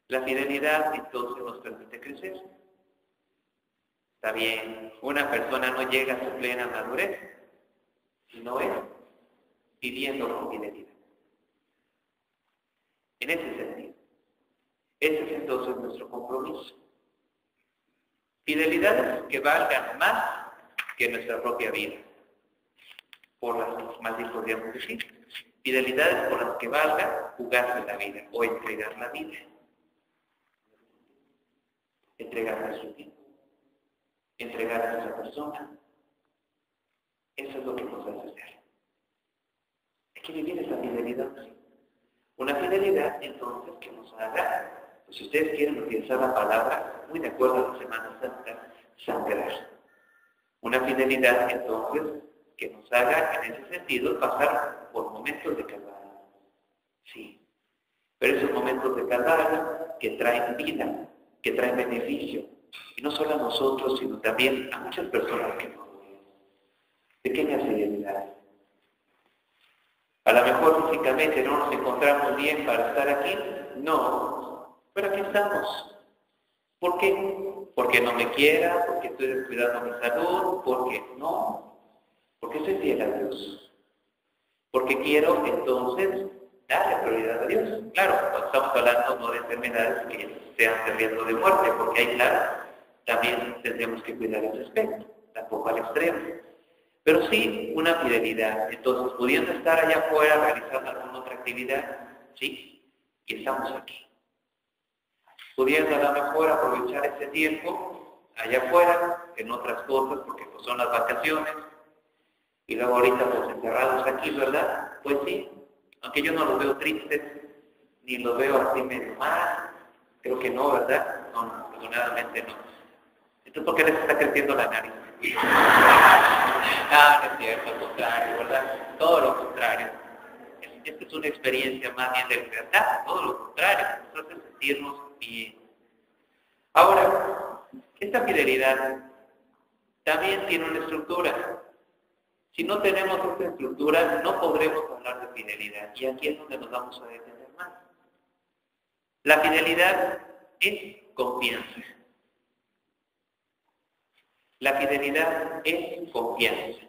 La fidelidad entonces nos permite crecer. Está bien, una persona no llega a su plena madurez si no es viviendo con fidelidad. En ese sentido, ese es entonces nuestro compromiso. Fidelidades que valgan más que nuestra propia vida, por las que más bien podríamos decir. Fidelidades por las que valga jugarse la vida o entregar la vida. Entregar nuestro tiempo. Entregar a nuestra persona. Eso es lo que nos hace ser. Hay que vivir esa fidelidad. Una fidelidad entonces que nos haga, pues si ustedes quieren utilizar la palabra, muy de acuerdo a la Semana Santa, sangrar. Una fidelidad entonces que nos haga en ese sentido pasar por momentos de calvario. Sí, pero esos momentos de calvario que traen vida, que traen beneficio, y no solo a nosotros, sino también a muchas personas que nos rodean. Pequeñas fidelidades. A lo mejor físicamente no nos encontramos bien para estar aquí, no, pero aquí estamos. ¿Por qué? Porque no me quiera, porque estoy descuidando mi salud, porque no, porque soy fiel a Dios. Porque quiero entonces darle prioridad a Dios. Claro, cuando estamos hablando no de enfermedades que sean de riesgo de muerte, porque ahí claro, también tendremos que cuidar ese aspecto, tampoco al extremo. Pero sí una fidelidad. Entonces, pudiendo estar allá afuera realizando alguna otra actividad, sí, y estamos aquí. Pudiendo a lo mejor aprovechar ese tiempo allá afuera, en otras cosas, porque pues, son las vacaciones, y luego ahorita pues encerrados aquí, ¿verdad? Pues sí, aunque yo no los veo tristes, ni los veo así medio mal, creo que no, ¿verdad? No, afortunadamente no. Entonces, ¿por qué les está creciendo la nariz? No es cierto, al contrario, ¿verdad? Todo lo contrario. Esta es una experiencia más bien de libertad, todo lo contrario, nos hace sentirnos bien. Ahora, esta fidelidad también tiene una estructura. Si no tenemos esta estructura, no podremos hablar de fidelidad. Y aquí es donde nos vamos a detener más. La fidelidad es confianza. La fidelidad es confianza.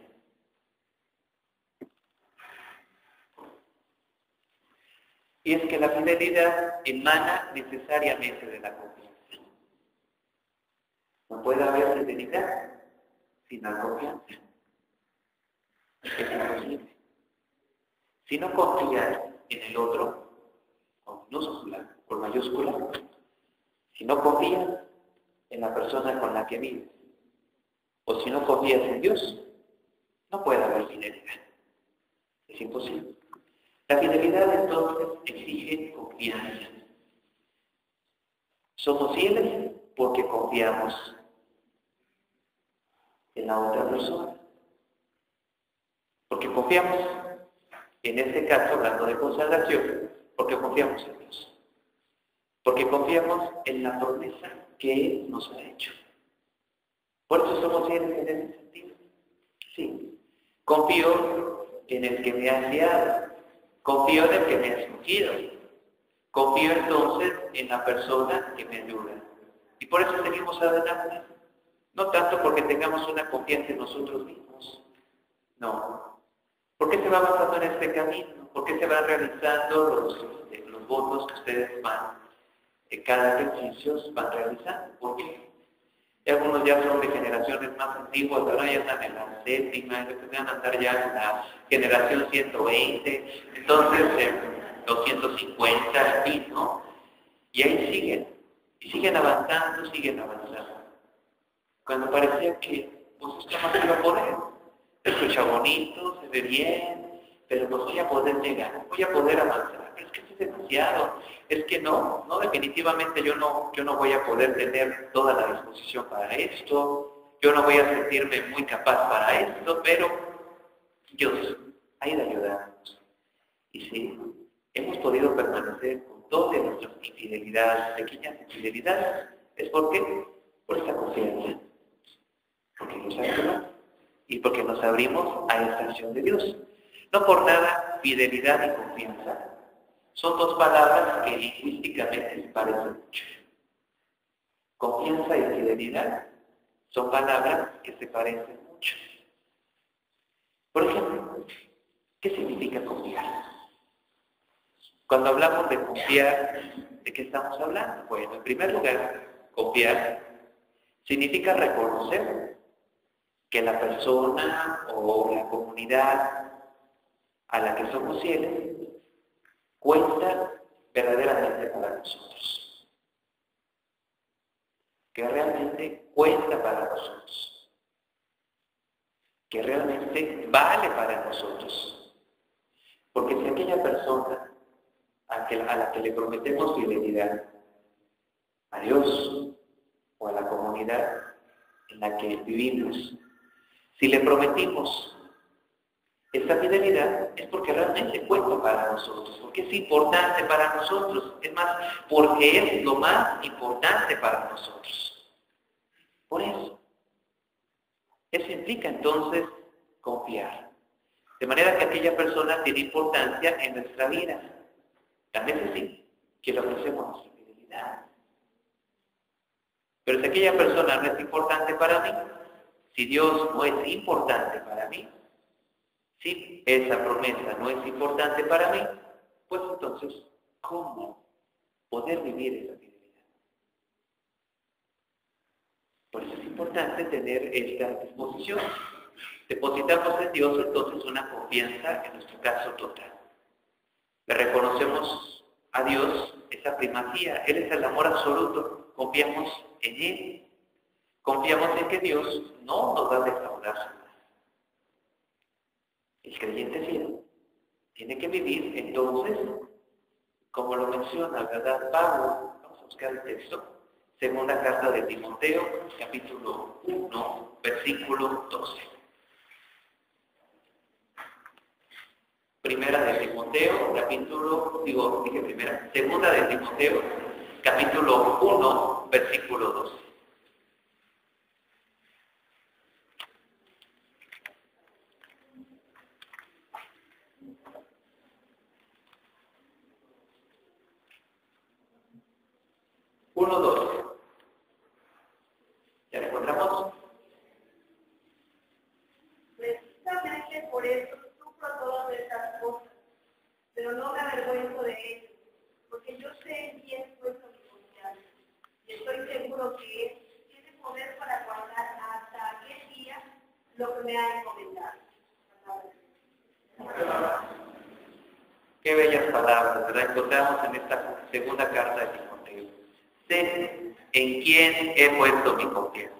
Y es que la fidelidad emana necesariamente de la confianza. No puede haber fidelidad sin la confianza. Es imposible. Si no confías en el otro, con minúscula, con mayúscula, si no confías en la persona con la que vives, o si no confías en Dios, no puede haber fidelidad. Es imposible. La fidelidad entonces exige confianza. Somos fieles porque confiamos en la otra persona. Porque confiamos, en este caso hablando de consagración, Porque confiamos en Dios. Porque confiamos en la promesa que Él nos ha hecho. Por eso somos fieles en ese sentido. Sí. Confío en el que me ha enviado. Confío en el que me ha escogido. Confío entonces en la persona que me ayuda. Y por eso seguimos adelante. No tanto porque tengamos una confianza en nosotros mismos. No. ¿Por qué se va avanzando en este camino? ¿Por qué se van realizando los votos que ustedes van, en cada ejercicio van realizando? ¿Por qué? Y algunos ya son de generaciones más antiguas, ahora ya están en la séptima, y van a andar ya en la generación 120, entonces 250, en fin, ¿no? Y ahí siguen, y siguen avanzando, Cuando parecía que, pues, esto no se iba a poder. Se escucha bonito, se ve bien, pero no voy a poder llegar, no voy a poder avanzar. Pero es que esto es demasiado. Es que no, definitivamente yo no voy a poder tener toda la disposición para esto. Yo no voy a sentirme muy capaz para esto, pero Dios ha ido a ayudarnos. Y sí, hemos podido permanecer con todas nuestras infidelidades, pequeñas infidelidades. ¿Es por qué? Por esta confianza. Porque nos ayuda y porque nos abrimos a esta acción de Dios. No por nada, fidelidad y confianza son dos palabras que lingüísticamente se parecen mucho. Confianza y fidelidad son palabras que se parecen mucho. Por ejemplo, ¿qué significa confiar? Cuando hablamos de confiar, ¿de qué estamos hablando? Bueno, en primer lugar, confiar significa reconocer que la persona o la comunidad a la que somos fieles cuenta verdaderamente para nosotros. Que realmente cuenta para nosotros. Que realmente vale para nosotros. Porque si aquella persona a la que le prometemos fidelidad, a Dios o a la comunidad en la que vivimos, si le prometimos esta fidelidad, es porque realmente cuenta para nosotros, porque es importante para nosotros, es más, porque es lo más importante para nosotros. Por eso, eso implica entonces confiar. De manera que aquella persona tiene importancia en nuestra vida. También es sí, que le ofrecemos nuestra fidelidad. Pero si aquella persona no es importante para mí, si Dios no es importante para mí, si esa promesa no es importante para mí, pues entonces, ¿cómo poder vivir esa fidelidad? Por eso es importante tener esta disposición. Depositamos en Dios entonces una confianza, en nuestro caso total. Le reconocemos a Dios esa primacía. Él es el amor absoluto. Confiamos en Él. Confiamos en que Dios no nos va a defraudar jamás. El creyente fiel tiene que vivir entonces, como lo menciona, ¿verdad? Pablo, vamos a buscar el texto. Segunda carta de Timoteo, capítulo 1, versículo 12. Segunda de Timoteo, capítulo 1, versículo 12. ¿Ya lo encontramos? Precisamente por eso sufro todas estas cosas, pero no me avergüenzo de ello, porque yo sé en quién puesto mi confianza, y estoy seguro que Él tiene poder para guardar hasta aquel día lo que me ha encomendado. Qué bellas palabras, ¿verdad? Encontramos en esta segunda carta de Timoteo. Sé en quién he puesto mi confianza.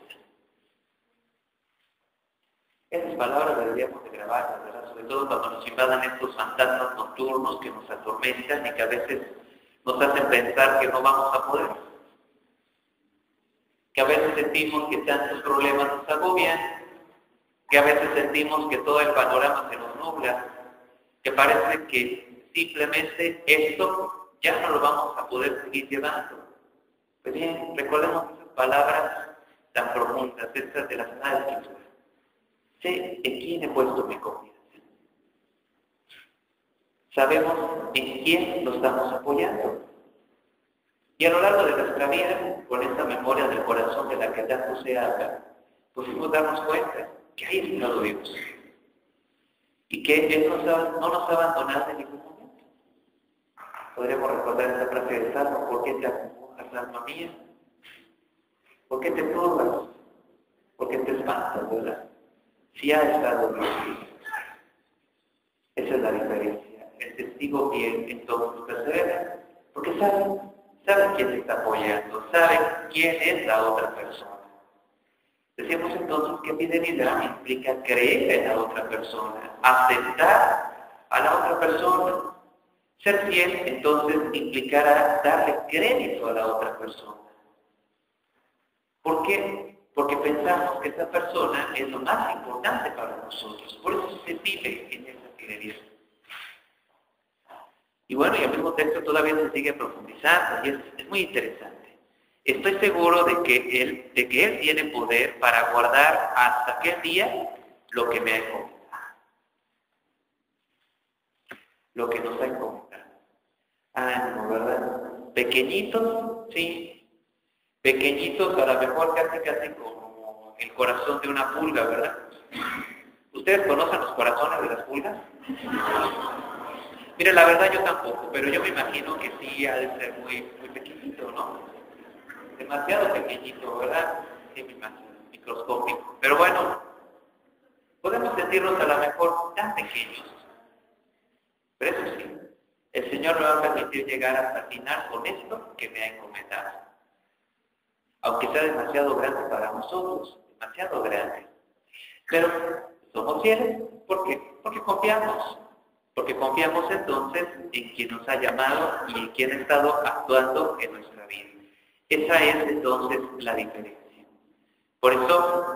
Esas palabras deberíamos de grabarlas, ¿verdad? Sobre todo cuando nos invadan estos fantasmas nocturnos que nos atormentan y que a veces nos hacen pensar que no vamos a poder. Que a veces sentimos que tantos problemas nos agobian, que a veces sentimos que todo el panorama se nos nubla, que parece que simplemente esto ya no lo vamos a poder seguir llevando. Pues bien, recordemos esas palabras tan profundas, estas de la Sagrada Escritura. Sé en quién he puesto mi confianza. Sabemos en quién lo estamos apoyando. Y a lo largo de nuestra vida, con esta memoria del corazón de la que tanto se habla, pudimos darnos cuenta que ahí está Dios. Y que Él no nos ha abandonado en ningún momento. Podríamos recordar esta frase del Salmo: ¿por qué te acongojas, alma mía? ¿Por qué te turbas? ¿Por qué te espantas, verdad? Si ha estado Dios. Esa es la diferencia. El testigo fiel entonces persevera, porque sabe quién te está apoyando, sabe quién es la otra persona. Decíamos entonces que fidelidad implica creer en la otra persona, aceptar a la otra persona. Ser fiel entonces implicará darle crédito a la otra persona. ¿Por qué? Porque pensamos que esa persona es lo más importante para nosotros. Por eso se vive en esa fidelidad. Y bueno, y el mismo texto todavía se sigue profundizando y es muy interesante. Estoy seguro de que Él tiene poder para guardar hasta aquel día lo que me ha encomendado. Lo que nos ha encomendado. Ánimo, ¿verdad? Pequeñitos, sí. Pequeñitos, a lo mejor casi como el corazón de una pulga, ¿verdad? ¿Ustedes conocen los corazones de las pulgas? Mire, la verdad yo tampoco, pero yo me imagino que sí ha de ser muy pequeñito, ¿no? Demasiado pequeñito, ¿verdad? Sí, me imagino, microscópico. Pero bueno, podemos sentirnos a lo mejor tan pequeños. Pero eso sí, el Señor me va a permitir llegar hasta el final con esto que me ha encomendado. Aunque sea demasiado grande para nosotros, demasiado grande. Pero somos fieles, ¿por qué? Porque confiamos. Porque confiamos entonces en quien nos ha llamado y en quien ha estado actuando en nuestra vida. Esa es entonces la diferencia. Por eso,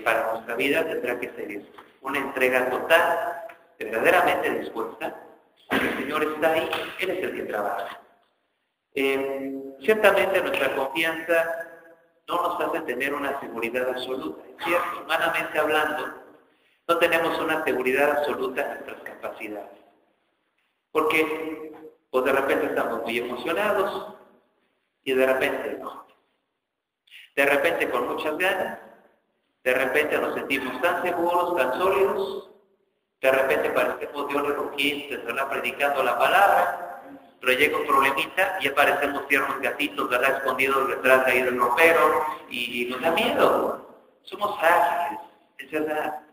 para nuestra vida tendrá que ser eso, una entrega total, verdaderamente dispuesta. El Señor está ahí, Él es el que trabaja. Ciertamente nuestra confianza no nos hace tener una seguridad absoluta. Es cierto, humanamente hablando, no tenemos una seguridad absoluta en nuestras capacidades. Porque, pues de repente estamos muy emocionados y de repente no. De repente con muchas ganas, de repente nos sentimos tan seguros, tan sólidos, de repente parecemos Dios recogientes, ¿verdad? Predicando la palabra, pero llega un problemita y aparecemos tiernos gatitos, ¿verdad? Escondidos detrás de ahí del ropero y nos da miedo. Somos frágiles, es verdad.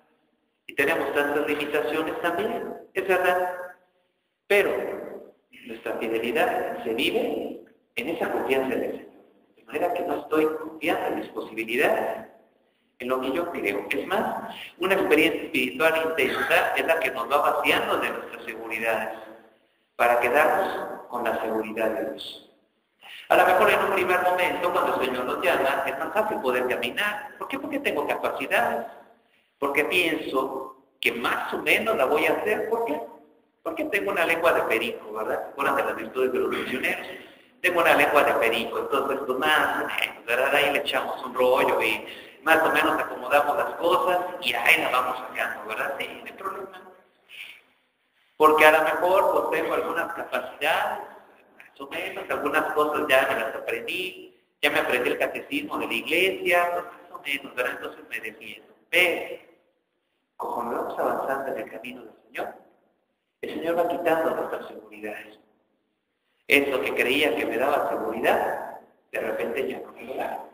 Y tenemos tantas limitaciones también, es verdad. Pero nuestra fidelidad se vive en esa confianza en el Señor. De manera que no estoy confiando en mis posibilidades, en lo que yo creo. Es más, una experiencia espiritual intensa es la que nos va vaciando de nuestras seguridades para quedarnos con la seguridad de Dios. A lo mejor en un primer momento, cuando el Señor nos llama, es más fácil poder caminar. ¿Por qué? Porque tengo capacidades. Porque pienso que más o menos la voy a hacer. ¿Por qué? Porque tengo una lengua de perico, ¿verdad? ¿Se acuerdan de las virtudes de los misioneros? Tengo una lengua de perico, entonces pues más o menos, ¿verdad? Ahí le echamos un rollo y más o menos acomodamos las cosas y ahí las vamos sacando, ¿verdad? Sí, no hay problema. Porque a lo mejor pues tengo algunas capacidades, más o menos, algunas cosas ya me las aprendí, ya me aprendí el catecismo de la iglesia, pues más o menos, ¿verdad? Entonces me defiendo. Pero, conforme vamos avanzando en el camino del Señor, el Señor va quitando nuestras seguridades. Eso que creía que me daba seguridad, de repente ya no me lo da.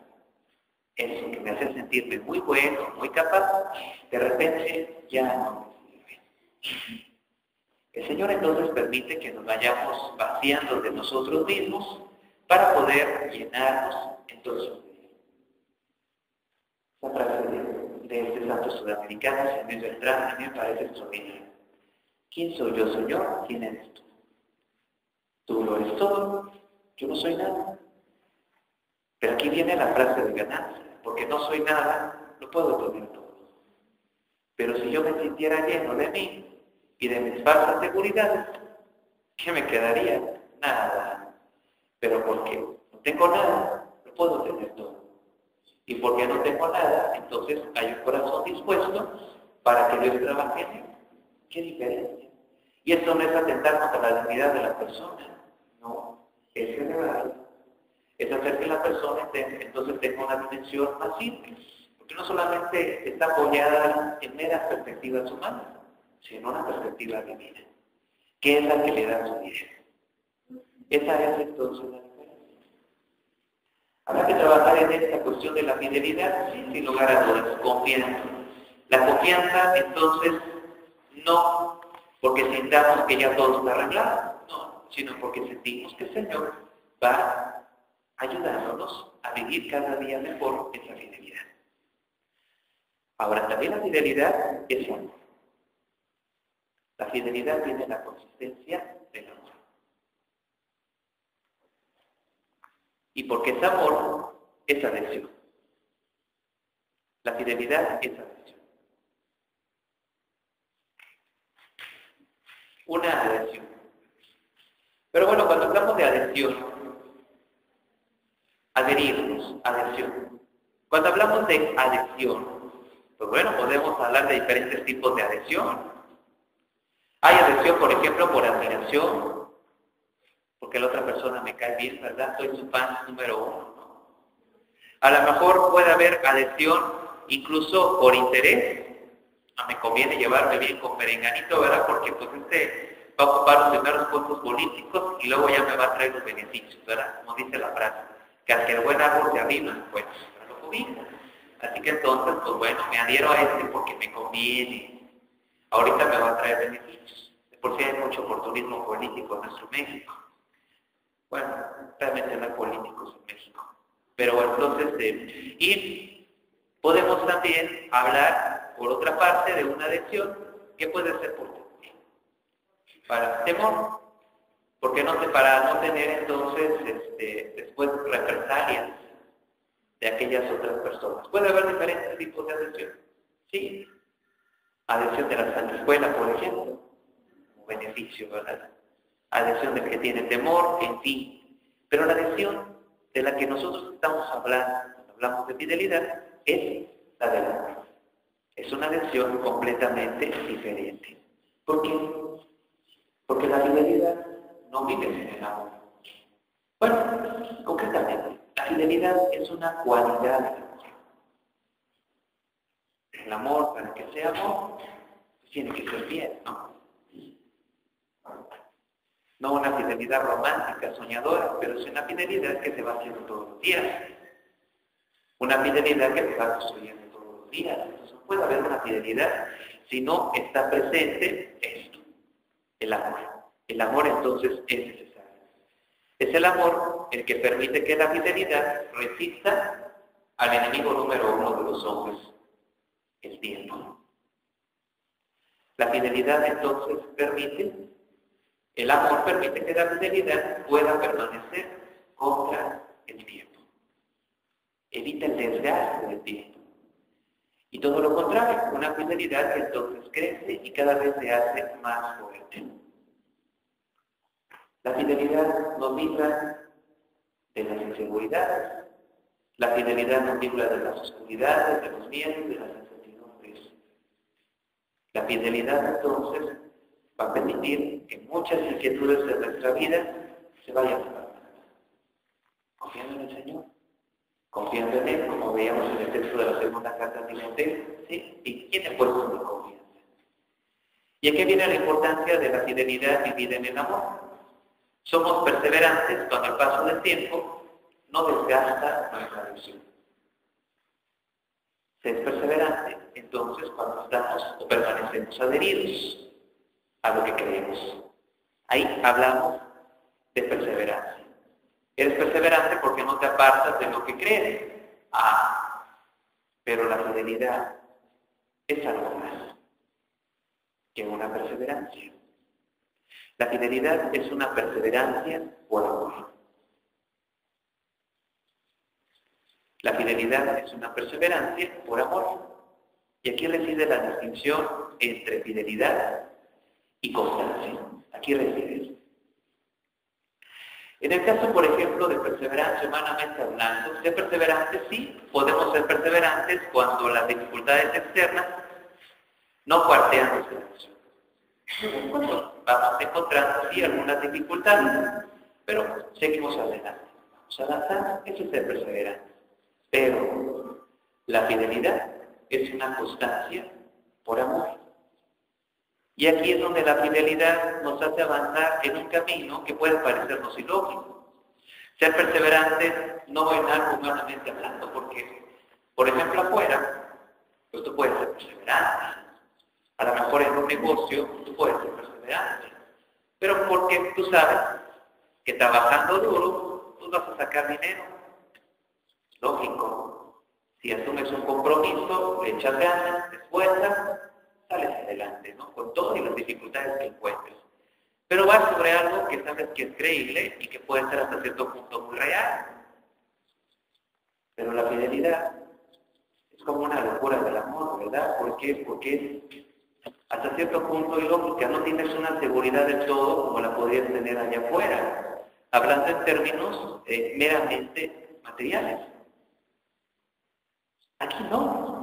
Eso que me hace sentirme muy bueno, muy capaz, de repente ya no me sirve. El Señor entonces permite que nos vayamos vaciando de nosotros mismos para poder llenarnos entonces. Esa frase de este santo sudamericano, San Beltrán, a mí me parece extraordinaria. ¿Quién soy yo, Señor? ¿Quién eres tú? Tú lo eres todo, yo no soy nada. Pero aquí viene la frase de ganancia, porque no soy nada, lo puedo tener todo. Pero si yo me sintiera lleno de mí y de mis falsas seguridades, ¿qué me quedaría? Nada. Pero porque no tengo nada, no puedo tener todo. Y porque no tengo nada, entonces hay un corazón dispuesto para que Dios trabaje en él. ¿Qué diferencia? Y esto no es atentar contra la dignidad de la persona, no, es general. Es hacer que la persona entonces tenga una dimensión más simple, porque no solamente está apoyada en meras perspectivas humanas, sino en una perspectiva divina, que es la que le da su vida. Esa es entonces la diferencia. Habrá que trabajar en esta cuestión de la fidelidad, sí, sin lugar a dudas, confianza. La confianza, entonces, no porque sintamos que ya todo está arreglado, no, sino porque sentimos que el Señor va ayudándonos a vivir cada día mejor esa fidelidad. Ahora, también la fidelidad es amor. La fidelidad tiene la consistencia del amor. Y porque es amor, es adhesión. La fidelidad es adhesión. Una adhesión. Pero bueno, cuando hablamos de adhesión, adherirnos, adhesión. Cuando hablamos de adhesión, pues bueno, podemos hablar de diferentes tipos de adhesión. Hay adhesión, por ejemplo, por admiración, porque la otra persona me cae bien, ¿verdad? Soy su fan número uno, ¿no? A lo mejor puede haber adhesión incluso por interés. Me conviene llevarme bien con Perenganito, ¿verdad? Porque pues va a ocupar los primeros puestos políticos y luego ya me va a traer los beneficios, ¿verdad? Como dice la frase, que al que el buen árbol se arrima, pues lo cobija. Así que entonces, pues bueno, me adhiero a este porque me conviene. Ahorita me va a traer beneficios. Por si hay mucho oportunismo político en nuestro México. Bueno, realmente no hay políticos en México. Pero bueno, entonces, y podemos también hablar, por otra parte, de una adhesión que puede ser por temor. Para temor, porque para no tener entonces después represalias de aquellas otras personas. Puede haber diferentes tipos de adhesión. Sí. Adhesión de la sanguijuela, por ejemplo, como beneficio, ¿verdad? Adhesión del que tiene temor, en fin. Pero la adhesión de la que nosotros estamos hablando, cuando hablamos de fidelidad, es la del amor. Es una adhesión completamente diferente. ¿Por qué? Porque la fidelidad no vive sin el amor. Bueno, concretamente, la fidelidad es una cualidad del amor. El amor, para que sea amor, tiene que ser fiel, ¿no? No una fidelidad romántica, soñadora, pero es una fidelidad que se va haciendo todos los días. Una fidelidad que se va construyendo todos los días. Entonces no puede haber una fidelidad si no está presente esto, el amor. El amor entonces es necesario. Es el amor el que permite que la fidelidad resista al enemigo número uno de los hombres, el tiempo. La fidelidad entonces el amor permite que la fidelidad pueda permanecer contra el tiempo. Evita el desgaste del tiempo. Y todo lo contrario, una fidelidad que entonces crece y cada vez se hace más fuerte. La fidelidad nos libra de las inseguridades. La fidelidad nos libra de las oscuridades, de los miedos, de las incertidumbres. La fidelidad entonces va a permitir que muchas inquietudes de nuestra vida se vayan separando. Confiando en el Señor, confiando en Él, como veíamos en el texto de la segunda carta de Timoteo, ¿sí? ¿Y quién ha puesto mi confianza? Y aquí viene la importancia de la fidelidad vivida en el amor. Somos perseverantes cuando el paso del tiempo no desgasta nuestra adhesión. Se es perseverante entonces cuando estamos o permanecemos adheridos a lo que creemos. Ahí hablamos de perseverancia. Eres perseverante porque no te apartas de lo que crees. Pero la fidelidad es algo más que una perseverancia. La fidelidad es una perseverancia por amor. La fidelidad es una perseverancia por amor. Y aquí reside la distinción entre fidelidad y constancia. Aquí reside. En el caso, por ejemplo, de perseverancia humanamente hablando, ser perseverantes, sí, podemos ser perseverantes cuando las dificultades externas no cuartean nuestra emoción. Cuando vamos encontrando, sí, algunas dificultades, pero seguimos adelante. Vamos avanzando, eso es ser perseverante. Pero la fidelidad es una constancia por amor. Y aquí es donde la fidelidad nos hace avanzar en un camino que puede parecernos ilógico. Ser perseverantes no en algo humanamente hablando, porque, por ejemplo, afuera, pues tú puedes ser perseverante. A lo mejor en un negocio tú puedes ser perseverante. Pero porque tú sabes que trabajando duro, tú vas a sacar dinero. Lógico. Si asumes un compromiso, le echas ganas, te esfuerzas, sales adelante, ¿no? Con todas las dificultades que encuentres. Pero vas sobre algo que sabes que es creíble y que puede ser hasta cierto punto muy real. Pero la fidelidad es como una locura del amor, ¿verdad? ¿Por qué? Porque es hasta cierto punto ilógica. No tienes una seguridad del todo como la podrías tener allá afuera. Hablando en términos meramente materiales. Aquí no.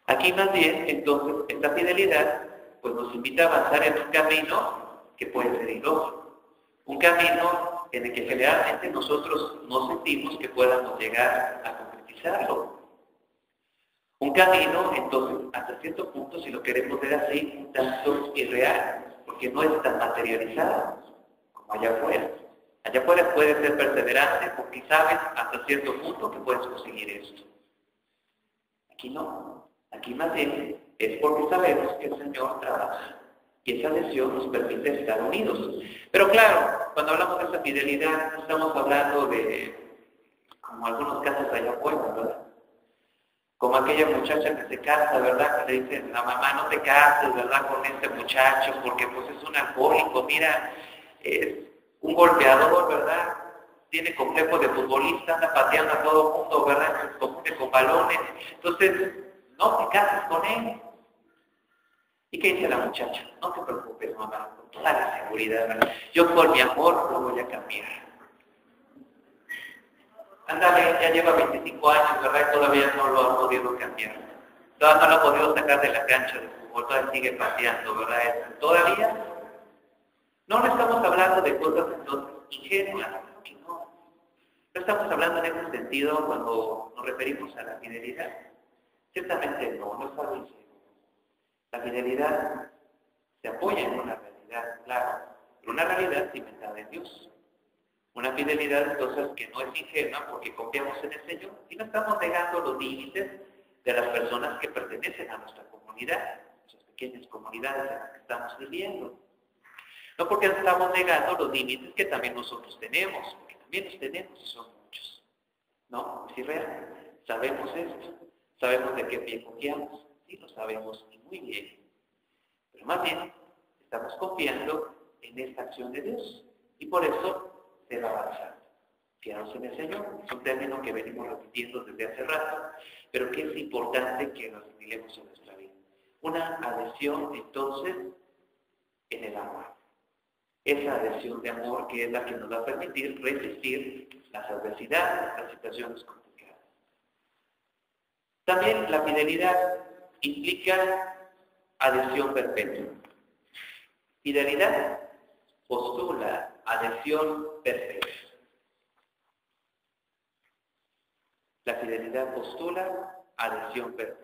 Aquí más bien, entonces, esta fidelidad pues nos invita a avanzar en un camino que puede ser ilógico. Un camino en el que generalmente nosotros no sentimos que podamos llegar a concretizarlo. Un camino, entonces, hasta cierto punto, si lo queremos ver así, un tanto irreal, porque no es tan materializado como allá afuera. Allá afuera puedes ser perseverante porque sabes hasta cierto punto que puedes conseguir esto. Aquí no. Aquí más bien es porque sabemos que el Señor trabaja y esa adhesión nos permite estar unidos. Pero claro, cuando hablamos de esa fidelidad, no estamos hablando de, como algunos casos allá afuera, ¿verdad? Como aquella muchacha que se casa, ¿verdad? Que le dice, la mamá, no te cases, ¿verdad? Con este muchacho, porque pues es un alcohólico, mira, es un golpeador, ¿verdad? Tiene complejo de futbolista, anda pateando a todo el mundo, ¿verdad? Se confunde con balones. Entonces, no te cases con él. ¿Y qué dice la muchacha? No te preocupes, mamá, con toda la seguridad, ¿verdad? Yo por mi amor lo voy a cambiar. Ándale, ya lleva 25 años, ¿verdad? Y todavía no lo ha podido cambiar. Todavía no lo ha podido sacar de la cancha de fútbol, todavía sigue pateando, ¿verdad? ¿Todavía? No estamos hablando de cosas entonces ingenuas, que no. No estamos hablando en ese sentido cuando nos referimos a la fidelidad. Ciertamente no está bien. La fidelidad se apoya en una realidad, claro, pero una realidad cimentada en Dios. Una fidelidad entonces que no es ingenua porque confiamos en el Señor y no estamos negando los límites de las personas que pertenecen a nuestra comunidad, nuestras pequeñas comunidades en las que estamos viviendo. No porque estamos negando los límites que también nosotros tenemos, porque también los tenemos y son muchos. No, es irreal. Sabemos esto. Sabemos de qué pie confiamos, sí lo sabemos y muy bien. Pero más bien, estamos confiando en esta acción de Dios. Y por eso se va avanzando. Fiados en el Señor, es un término que venimos repitiendo desde hace rato, pero que es importante que lo asimilemos en nuestra vida. Una adhesión, entonces, en el amor. Esa adhesión de amor que es la que nos va a permitir resistir las adversidades, las situaciones complicadas. También la fidelidad implica adhesión perpetua. Fidelidad postula adhesión perpetua. La fidelidad postula adhesión perpetua.